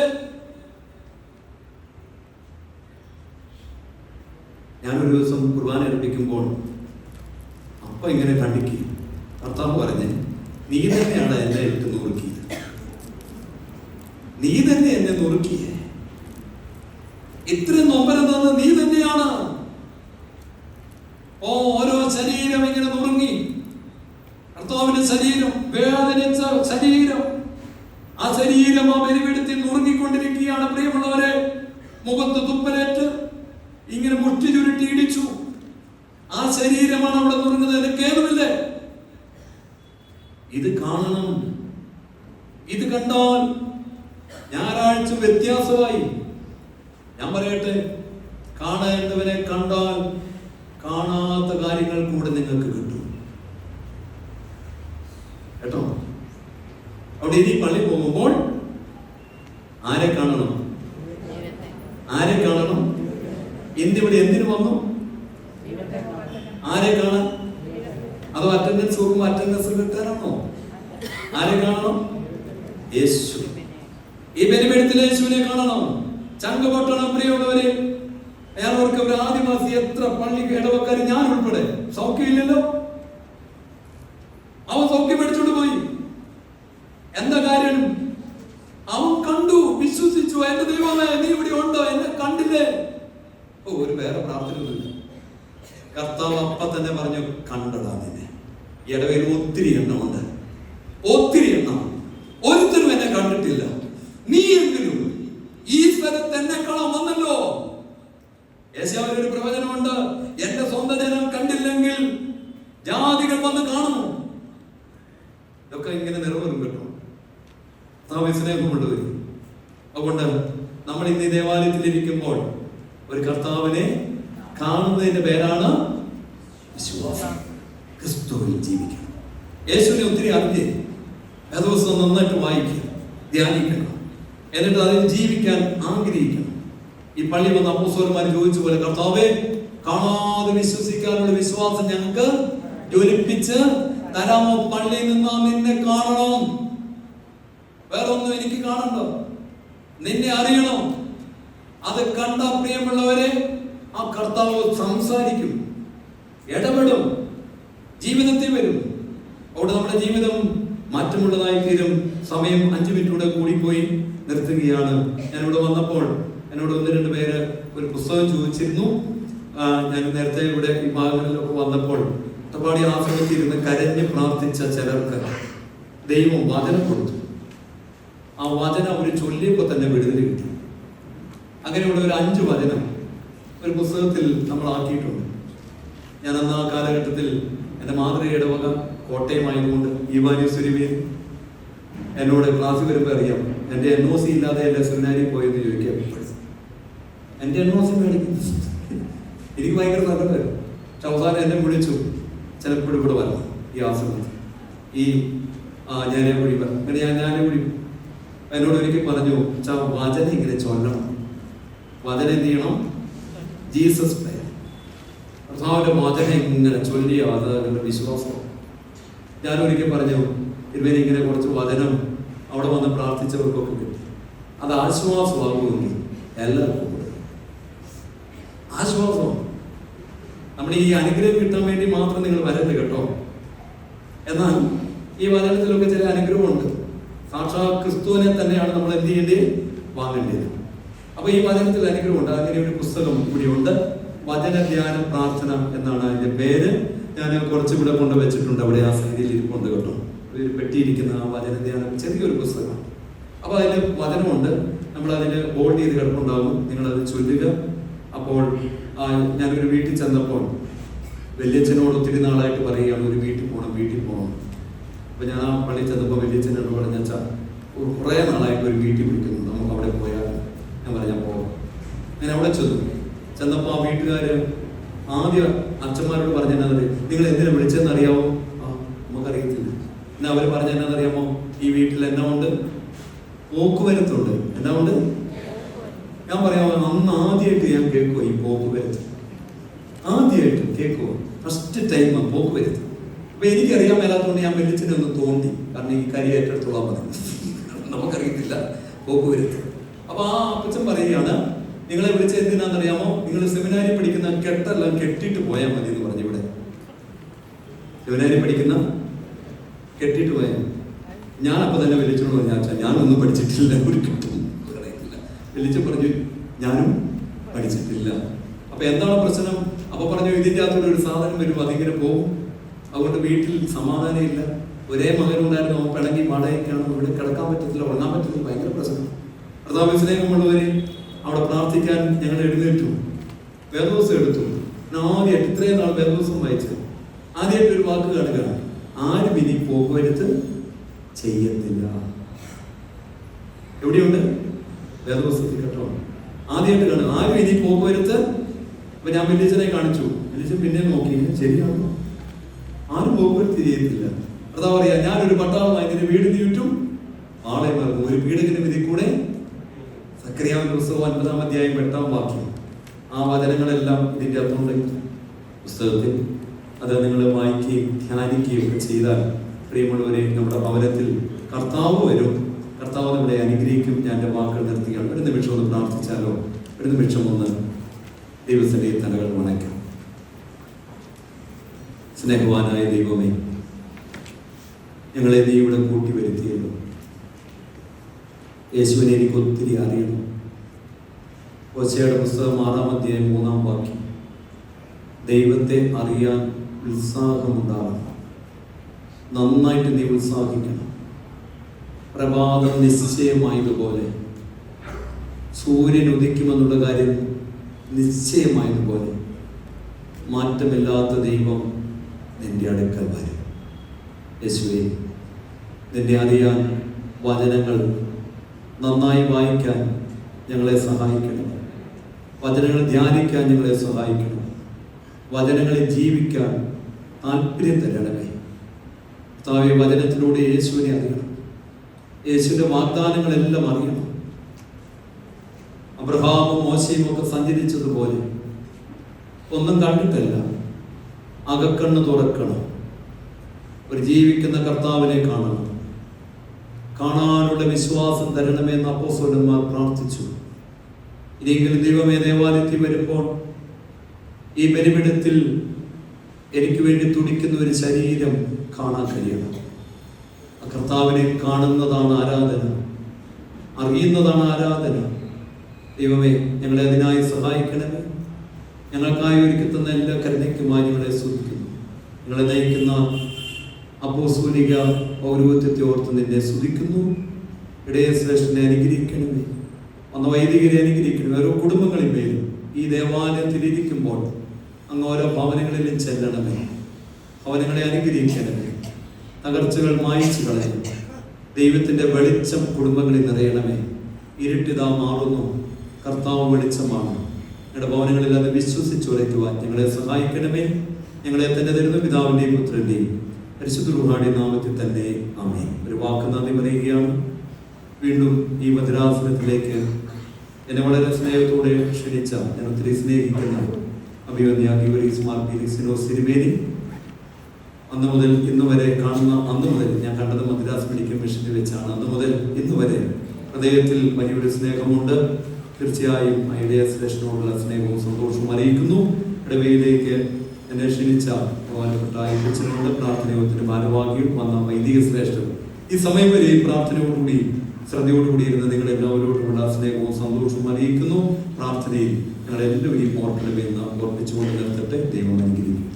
ഞാനൊരു ദിവസം കുർബാന അർപ്പിക്കുമ്പോൾ അപ്പൊ ഇങ്ങനെ കണ്ടിക്ക് കർത്താവ് പറഞ്ഞ്, നീ തന്നെയാണ് എന്നെ ഇട്ട് നുറുക്കിയത്, നീ തന്നെ എന്നെ നുറുക്കിയേ, ഇത്രയും നൊമ്പരം തന്നത് നീ തന്നെയാണ്. ഓരോ ശരീരം ഇങ്ങനെ നുറുങ്ങി, കർത്താവിന്റെ ശരീരം, വേദനിച്ച ശരീരം, ആ ശരീരം ആ ബലിപീഠത്തിൽ നുറുങ്ങിക്കൊണ്ടിരിക്കുകയാണ്. പ്രിയമുള്ളവരെ, മുഖത്ത് തുപ്പലേറ്റ് ഇങ്ങനെ മുറ്റി ചുരുട്ടി ഇടിച്ചു. ആ ശരീരമാണ് അവിടെ നുറുങ്ങുന്നത്. എനിക്ക് ഏതുമില്ലേ? ഇത് കാണണം. ഇത് കണ്ടാൽ ഞായറാഴ്ച വ്യത്യാസമായി. ഞാൻ പറയട്ടെ, കാണേണ്ടവനെ കണ്ടാൽ കാണാത്ത കാര്യങ്ങൾ കൂടെ നിങ്ങൾക്ക് കിട്ടും കേട്ടോ. അവിടെ ഇനി പള്ളി പോകുമ്പോൾ ആരെ കാണണം? ആരെ കാണണം? ഇന്നിവിടെ എന്തിനു വന്നു? ആരെ കാണാൻ? അതോ അറ്റൻഡൻസ് നോക്കുമ്പോൾ അറ്റൻഡൻസ് കിട്ടാനാണോ? ആരെ കാണണം? യേശു. ഈ ബലിപീഠത്തിൽ യേശുവിനെ കാണണം. ചങ്ക് പൊട്ടണം പ്രിയമുള്ളവരെ. ഞാൻ ഓർക്ക് ഒരു ആദിവാസി എത്ര പള്ളി ഇടവക്കാർ ഞാൻ ഉൾപ്പെടെ സൗഖ്യമില്ലല്ലോ. അവൻ സൗഖ്യം മേടിച്ചോണ്ട് പോയി. എന്താ കാര്യം? അവൻ കണ്ടു, വിശ്വസിച്ചു. എന്റെ ദൈവമേ, നീ ഇവിടെ ഉണ്ടോ? എന്നെ കണ്ടില്ലേ? ഒരു വേറെ പ്രാർത്ഥനയൊന്നുമില്ല. കർത്താവ് അപ്പ തന്നെ പറഞ്ഞു, കണ്ടടാ നിന്നെ. ഇടവയിൽ ഒത്തിരി എണ്ണമുണ്ട്, ഒത്തിരി എണ്ണം. ഒരുത്തരും എന്നെ കണ്ടിട്ടില്ല. നീ എങ്കിലും ഈ സ്ഥലത്ത് എന്നെ കാണാൻ വന്നല്ലോ. യേശയ്യാവിൽ ഒരു പ്രവചനമുണ്ട്, എന്റെ സ്വന്തം ജനം കണ്ടില്ലെങ്കിൽ ജാതികൾ വന്ന് കാണുമോ? ഇതൊക്കെ ഇങ്ങനെ നിറവേറും കേട്ടോ. സ്നേഹമുള്ളവരും. അതുകൊണ്ട് നമ്മൾ ഇന്ന് ഈ ദേവാലയത്തിൽ ഇരിക്കുമ്പോൾ ഒരു കർത്താവിനെ കാണുന്നതിന്റെ പേരാണ് വിശ്വാസം. ക്രിസ്തുവിൽ ജീവിക്കണം. യേശുവിനെ ഒത്തിരി അറിഞ്ഞ് ദിവസം നന്നായിട്ട് വായിക്കുക, ധ്യാനിക്കണം. എന്നിട്ട് അതിൽ ജീവിക്കാൻ ആഗ്രഹിക്കണം. ഈ പള്ളി വന്ന അപ്പോസ്തലന്മാർ ചോദിച്ച പോലെ, കർത്താവേ, കാണാതെ വിശ്വസിക്കാനുള്ള വിശ്വാസം ഞങ്ങൾക്ക് ജ്വലിപ്പിച്ച് തരാമോ? പള്ളിയിൽ നിന്ന് നിന്നെ കാണണം. വേറെ ഒന്നും എനിക്ക് കാണണ്ടോ? നിന്നെ അറിയണം. അത് കണ്ട പ്രിയമുള്ളവരെ, ആ കർത്താവ് സംസാരിക്കും, ഇടപെടും, ജീവിതത്തിൽ വരും. അവിടെ നമ്മുടെ ജീവിതം മാറ്റമുള്ളതായി തീരും. സമയം 5 മിനിറ്റൂടെ കൂടിപ്പോയി നിർത്തുകയാണ്. ഞാനിവിടെ വന്നപ്പോൾ എന്നോട് 1-2 പേര് ഒരു പുസ്തകം ചോദിച്ചിരുന്നു. ഞാൻ നേരത്തെ ഇവിടെ ഈ ഭാഗങ്ങളിലൊക്കെ വന്നപ്പോൾ അട്ടപ്പാടി ആശ്രമത്തിൽ ഇരുന്ന് കരഞ്ഞ് പ്രാർത്ഥിച്ച ചിലർക്ക് ദൈവം വചനം കൊടുത്തു. ആ വചനം അവർ ചൊല്ലിയപ്പോൾ തന്നെ വിടുതൽ കിട്ടി. അങ്ങനെയുള്ള ഒരു 5 വചനം ഒരു പുസ്തകത്തിൽ നമ്മൾ ആക്കിയിട്ടുണ്ട്. ഞാൻ അന്ന് ആ കാലഘട്ടത്തിൽ എൻ്റെ മാതൃ ഇടവക കോട്ടയമായതുകൊണ്ട് ഈവാനിസുരിമേൽ എന്നോട് ക്ലാസ്സിൽ വരുമ്പോൾ അറിയാം, എൻ്റെ NOC ഇല്ലാതെ എൻ്റെ സെമിനാരിൽ പോയെന്ന് ചോദിക്കാം. എൻ്റെ NOC മേടിക്കും. എനിക്ക് ഭയങ്കര നല്ലതായിരുന്നു. പക്ഷെ അവസാനം എന്നെ വിളിച്ചു, ചിലപ്പോൾ ഇവിടെ വരണം ഈ ആശ്രമത്തിൽ, ഈ ഞാനേ വഴി വരണം. അങ്ങനെ ഞാനേ വഴി എന്നോട് ഒരിക്കൽ പറഞ്ഞു, വചനം ഇങ്ങനെ ചൊല്ലണം. വചനം എന്ത് ചെയ്യണം? Jesus prayer. കർത്താവിന്റെ വചനം ഇങ്ങനെ ചൊല്ലിയ അത് വിശ്വാസം. ഞാനൊരിക്കൽ പറഞ്ഞു, ഇങ്ങനെ കുറച്ച് വചനം അവിടെ വന്ന് പ്രാർത്ഥിച്ചവർക്കൊക്കെ കിട്ടി. അത് ആശ്വാസമാകുമെങ്കിൽ എല്ലാവർക്കും ആശ്വാസം. നമ്മുടെ ഈ അനുഗ്രഹം കിട്ടാൻ വേണ്ടി മാത്രം നിങ്ങൾ വരരുത് കേട്ടോ. എന്നാൽ ഈ വചനത്തിലൊക്കെ ചില അനുഗ്രഹമുണ്ട്. സാക്ഷാ ക്രിസ്തുവിനെ തന്നെയാണ് നമ്മൾ എന്ത് ചെയ്യേണ്ടത്? വാങ്ങേണ്ടത്. അപ്പൊ ഈ വചനത്തിൽ അനുഗ്രഹമുണ്ട്. അങ്ങനെ ഒരു പുസ്തകം ഇവിടെയുണ്ട്, വചന ധ്യാന പ്രാർത്ഥന എന്നാണ് അതിന്റെ പേര്. ഞാൻ കുറച്ചുകൂടെ കൊണ്ട് വെച്ചിട്ടുണ്ട്, അവിടെ ആ സൈഡിൽ ഇരിപ്പുണ്ട് കേട്ടോ. ഒരു പെട്ടിയിരിക്കുന്ന ആ വചന ധ്യാനം ചെറിയൊരു പുസ്തകമാണ്. അപ്പൊ അതിൽ വചനമുണ്ട്. നമ്മൾ അതിന് ഹോൾഡ് ചെയ്ത് കിടപ്പുണ്ടാകും. നിങ്ങളത് ചൊല്ലുക. അപ്പോൾ ഞാനൊരു വീട്ടിൽ ചെന്നപ്പോൾ വല്യച്ഛനോട് ഒത്തിരി നാളായിട്ട് പറയുകയാണ്, ഒരു വീട്ടിൽ പോകണം. അപ്പൊ ഞാൻ ആ പള്ളി ചെന്നപ്പോൾ വല്യച്ഛനോട് പറഞ്ഞാൽ, കുറേ നാളായിട്ട് ഒരു വീട്ടിൽ വിളിക്കുന്നു, നമുക്ക് അവിടെ പോയാൽ. ഞാൻ പറഞ്ഞാൽ പോകാം. ഞാൻ അവിടെ ചെന്നപ്പോൾ ആ വീട്ടുകാര് ആദ്യം അച്ഛന്മാരോട് പറഞ്ഞെന്നത്, നിങ്ങൾ എന്തിനാ വിളിച്ചതെന്ന് അറിയാമോ? നമുക്കറിയത്തില്ല. എന്നാ അവർ പറഞ്ഞെന്നറിയാമോ? ഈ വീട്ടിൽ എന്നാ ഉണ്ട്? പോക്കുവരത്തുണ്ട്. എന്നാ ഉണ്ട്? ഞാൻ പറയാമോ, അന്ന് ആദ്യമായിട്ട് ഞാൻ കേൾക്കുമോ ഈ പോക്കുവരത്ത്? ആദ്യമായിട്ട് കേൾക്കുമോ? ഫസ്റ്റ് ടൈം പോക്കുവരത്ത്. അപ്പൊ എനിക്കറിയാൻ മേലാത്തതുകൊണ്ട് ഞാൻ വെളിച്ചനെ ഒന്ന് തോണ്ടി, കാരണം ഈ കരി ഏറ്റെടുത്തോളാൻ പറഞ്ഞു. നമുക്കറിയത്തില്ല പോക്കുവരത്ത്. അപ്പൊ ആ അപ്പച്ചൻ പറയുകയാണ്, നിങ്ങളെ വിളിച്ച എന്തിനാണെന്നറിയാമോ? നിങ്ങൾ സെമിനാരി പഠിക്കുന്ന കെട്ടെല്ലാം കെട്ടിയിട്ട് പോയാൽ മതി എന്ന് പറഞ്ഞു. ഇവിടെ സെമിനാരി പഠിക്കുന്ന കെട്ടിയിട്ട് പോയാൽ. ഞാനപ്പോ തന്നെ വെളിച്ചോട് പറഞ്ഞാൽ, ഞാനൊന്നും പഠിച്ചിട്ടില്ല, ഒരു കെട്ടും അറിയത്തില്ല. വെളിച്ചം പറഞ്ഞു, ഞാനും പഠിച്ചിട്ടില്ല. അപ്പൊ എന്താണ് പ്രശ്നം? അപ്പൊ പറഞ്ഞു, ഇതിൻ്റെ അകത്തൂടെ ഒരു സാധനം വരും, അതിങ്ങനെ പോകും. അതുകൊണ്ട് വീട്ടിൽ സമാധാനം ഇല്ല. ഒരേ മകനുണ്ടായിരുന്നു, അവൻ പിണങ്ങി വാടകയ്ക്കാണ്, ഇവിടെ കിടക്കാൻ പറ്റത്തില്ല, ഉറങ്ങാൻ പറ്റത്തില്ല, ഭയങ്കര പ്രശ്നം. കർത്താവ് സ്നേഹമുള്ളവരെ, അവിടെ പ്രാർത്ഥിക്കാൻ ഞങ്ങൾ എഴുന്നേറ്റു, വേദോസം എടുത്തു. ആദ്യമായിട്ട് ഇത്രയും നാൾ വേദോസം വായിച്ചു. ആദ്യമായിട്ട് ഒരു വാക്ക് കാണുക, ആരും ഇനി പോക്കുവരുത്ത് ചെയ്യത്തില്ല. എവിടെയുണ്ട്? വേദോസത്തിൽ കേട്ടോ. ആദ്യമായിട്ട് കാണുക, ആരും ഇനി പോക്കുവരുത്ത്. അപ്പൊ ഞാൻ വലിയച്ഛനെ കാണിച്ചു. വലിയച്ഛൻ പിന്നെ നോക്കി, ശരിയാണോ? ആരും പോക്കുവരുത്ത് ചെയ്യത്തില്ല. അതാ പറയാ, ഞാനൊരു പട്ടാളമായി ഇതിന് വീടിന് ചുറ്റും ആളെ മറന്നു. ഒരു പീഡകന്റെ വിധി കൂടെ. സക്കറിയാവിന്റെ പുസ്തകം 9-ാം അധ്യായം 8-ാം വാക്യം. ആ വചനങ്ങളെല്ലാം ഇതിൻ്റെ അകത്തുണ്ട് പുസ്തകത്തിൽ. അത് നിങ്ങൾ വായിക്കുകയും ധ്യാനിക്കുകയും ഒക്കെ ചെയ്താൽ പ്രിയമുള്ളവരെ, നമ്മുടെ ഭവനത്തിൽ കർത്താവ് വരും. കർത്താവ് നമ്മളെ അനുഗ്രഹിക്കും. ഞാൻ എൻ്റെ വാക്കുകൾ നിർത്തുകയാണ്. ഒരു നിമിഷം ഒന്ന് പ്രാർത്ഥിച്ചാലോ? ഒരു നിമിഷം ഒന്ന് ദൈവത്തിൻ്റെ തലകൾ വണക്കാം. സ്നേഹവാനായ ദൈവമേ, ഞങ്ങളെ നീ ഇവിടെ കൂട്ടി വരുത്തിയല്ലോ. യേശുവിനെ എനിക്ക് ഒത്തിരി അറിയണം. ഹോശേയുടെ പുസ്തകം 6-ാം അധ്യായം 3-ാം വാക്യം, ദൈവത്തെ അറിയാൻ ഉത്സാഹമുണ്ടാകണം. നന്നായിട്ട് നീ ഉത്സാഹിക്കണം. പ്രഭാതം നിശ്ചയമായതുപോലെ, സൂര്യൻ ഉദിക്കുമെന്നുള്ള കാര്യം നിശ്ചയമായതുപോലെ, മാറ്റമില്ലാത്ത ദൈവം നിന്റെ അടുക്കൽ വരും. യേശുവേ, നിന്നെ അറിയാൻ വചനങ്ങൾ നന്നായി വായിക്കാൻ ഞങ്ങളെ സഹായിക്കണം. വചനങ്ങൾ ധ്യാനിക്കാൻ ഞങ്ങളെ സഹായിക്കണം. വചനങ്ങളെ ജീവിക്കാൻ താല്പര്യം തരണമേ. കർത്താവേ, വചനത്തിലൂടെ യേശുവിനെ അറിയണം. യേശുവിൻ്റെ വാഗ്ദാനങ്ങളെല്ലാം അറിയണം. അബ്രഹാമും മോശയും ഒക്കെ സഞ്ചരിച്ചതുപോലെ ഒന്നും കണ്ടിട്ടല്ല, അകക്കണ്ണ് തുറക്കണം. ഒരു ജീവിക്കുന്ന കർത്താവിനെ കാണണം. കാണാനുള്ള വിശ്വാസം തരണമെന്ന് അപ്പോസ്തലന്മാർ പ്രാർത്ഥിച്ചു. ഇനിയെങ്കിലും ദൈവമേ, ദേവാലയത്തിൽ വരുമ്പോൾ ഈ ബലിപീഠത്തിൽ എനിക്ക് വേണ്ടി തുടിക്കുന്ന ഒരു ശരീരം കാണാൻ കഴിയണം. ആ കർത്താവിനെ കാണുന്നതാണ് ആരാധന, അറിയുന്നതാണ് ആരാധന. ദൈവമേ, ഞങ്ങളെ അതിനായി സഹായിക്കണമേ. ഞങ്ങൾക്കായി ഒരുക്കി തന്ന എല്ലാ കരുണയ്ക്കുമായി ഞങ്ങളെ സ്തുതിക്കുന്നു. ഞങ്ങളെ നയിക്കുന്ന അപ്പോസ്തലിക പൗരോഹിത്യത്തെ ഓർത്ത് നിന്നെ സ്തുതിക്കുന്നു. ഇടയ ശ്രേഷ്ഠനെ അനുഗ്രഹിക്കണമേ. വന്ന വൈദികരെ അനുഗ്രഹിക്കണമേ. ഓരോ കുടുംബങ്ങളിന്മേലും ഈ ദേവാലയത്തിൽ ഇരിക്കുമ്പോൾ അങ്ങ് ഓരോ ഭവനങ്ങളിലും ചെല്ലണമേ. ഭവനങ്ങളെ അനുഗ്രഹിക്കണമേ. തകർച്ചകൾ മായിച്ചു കളയണം. ദൈവത്തിൻ്റെ വെളിച്ചം കുടുംബങ്ങളിൽ നിറയണമേ. ഇരുട്ടിതാ മാറുന്നു, കർത്താവ് വെളിച്ചമാണ്. ഞങ്ങളുടെ ഭവനങ്ങളിൽ അത് വിശ്വസിച്ചുറയ്ക്കുവാൻ ഞങ്ങളെ സഹായിക്കണമേ. ഞങ്ങളെ തന്നെ തരുന്ന പിതാവിൻ്റെയും പുത്രൻ്റെയും പരിശുദ്ധ റൂഹായുടെ നാമത്തിൽ തന്നെ ആമേൻ. ഒരു വാക്ക് നന്ദി പറയുകയാണ്. വീണ്ടും ഈ ഭദ്രാസനത്തിലേക്ക് എന്നെ വളരെ സ്നേഹത്തോടെ ക്ഷണിച്ച, ഞാൻ ഒത്തിരി സ്നേഹിക്കുന്ന അഭിവന്യ ഗീവറീസ് മാർ പീലിക്സിനോസ് തിരുമേനി, അന്ന് മുതൽ ഇന്ന് വരെ കാണുന്ന, അന്ന് മുതൽ ഞാൻ കണ്ടത് മദ്രാസ് മെഡിക്കൽ മിഷനിൽ വെച്ചാണ്. അന്ന് മുതൽ ഇന്ന് വരെ ഹൃദയത്തിൽ വലിയൊരു സ്നേഹമുണ്ട്. തീർച്ചയായും ഐഡിയ സ്റ്റേഷനോടുള്ള സ്നേഹവും സന്തോഷവും അറിയിക്കുന്നു. ഇടവയിലേക്ക് എന്നെ ക്ഷണിച്ച ബഹുമാനപ്പെട്ട അയച്ചിട്ടുണ്ട് പ്രാർത്ഥനയോത്തിന് ഭാരവാഹിയും വന്ന വൈദിക ശ്രേഷ്ഠരും ഈ സമയം വരെ പ്രാർത്ഥനയോടുകൂടി ശ്രദ്ധയോടുകൂടി ഇരുന്ന് നിങ്ങൾ എല്ലാവരോടുമുള്ള സ്നേഹവും സന്തോഷവും അറിയിക്കുന്നു. പ്രാർത്ഥനയിൽ ഞങ്ങളെല്ലാവരെയും ഓർക്കണമെന്ന് ഓർപ്പിച്ചുകൊണ്ട് നിർത്തട്ടെ. ദൈവം അനുഗ്രഹിക്കും.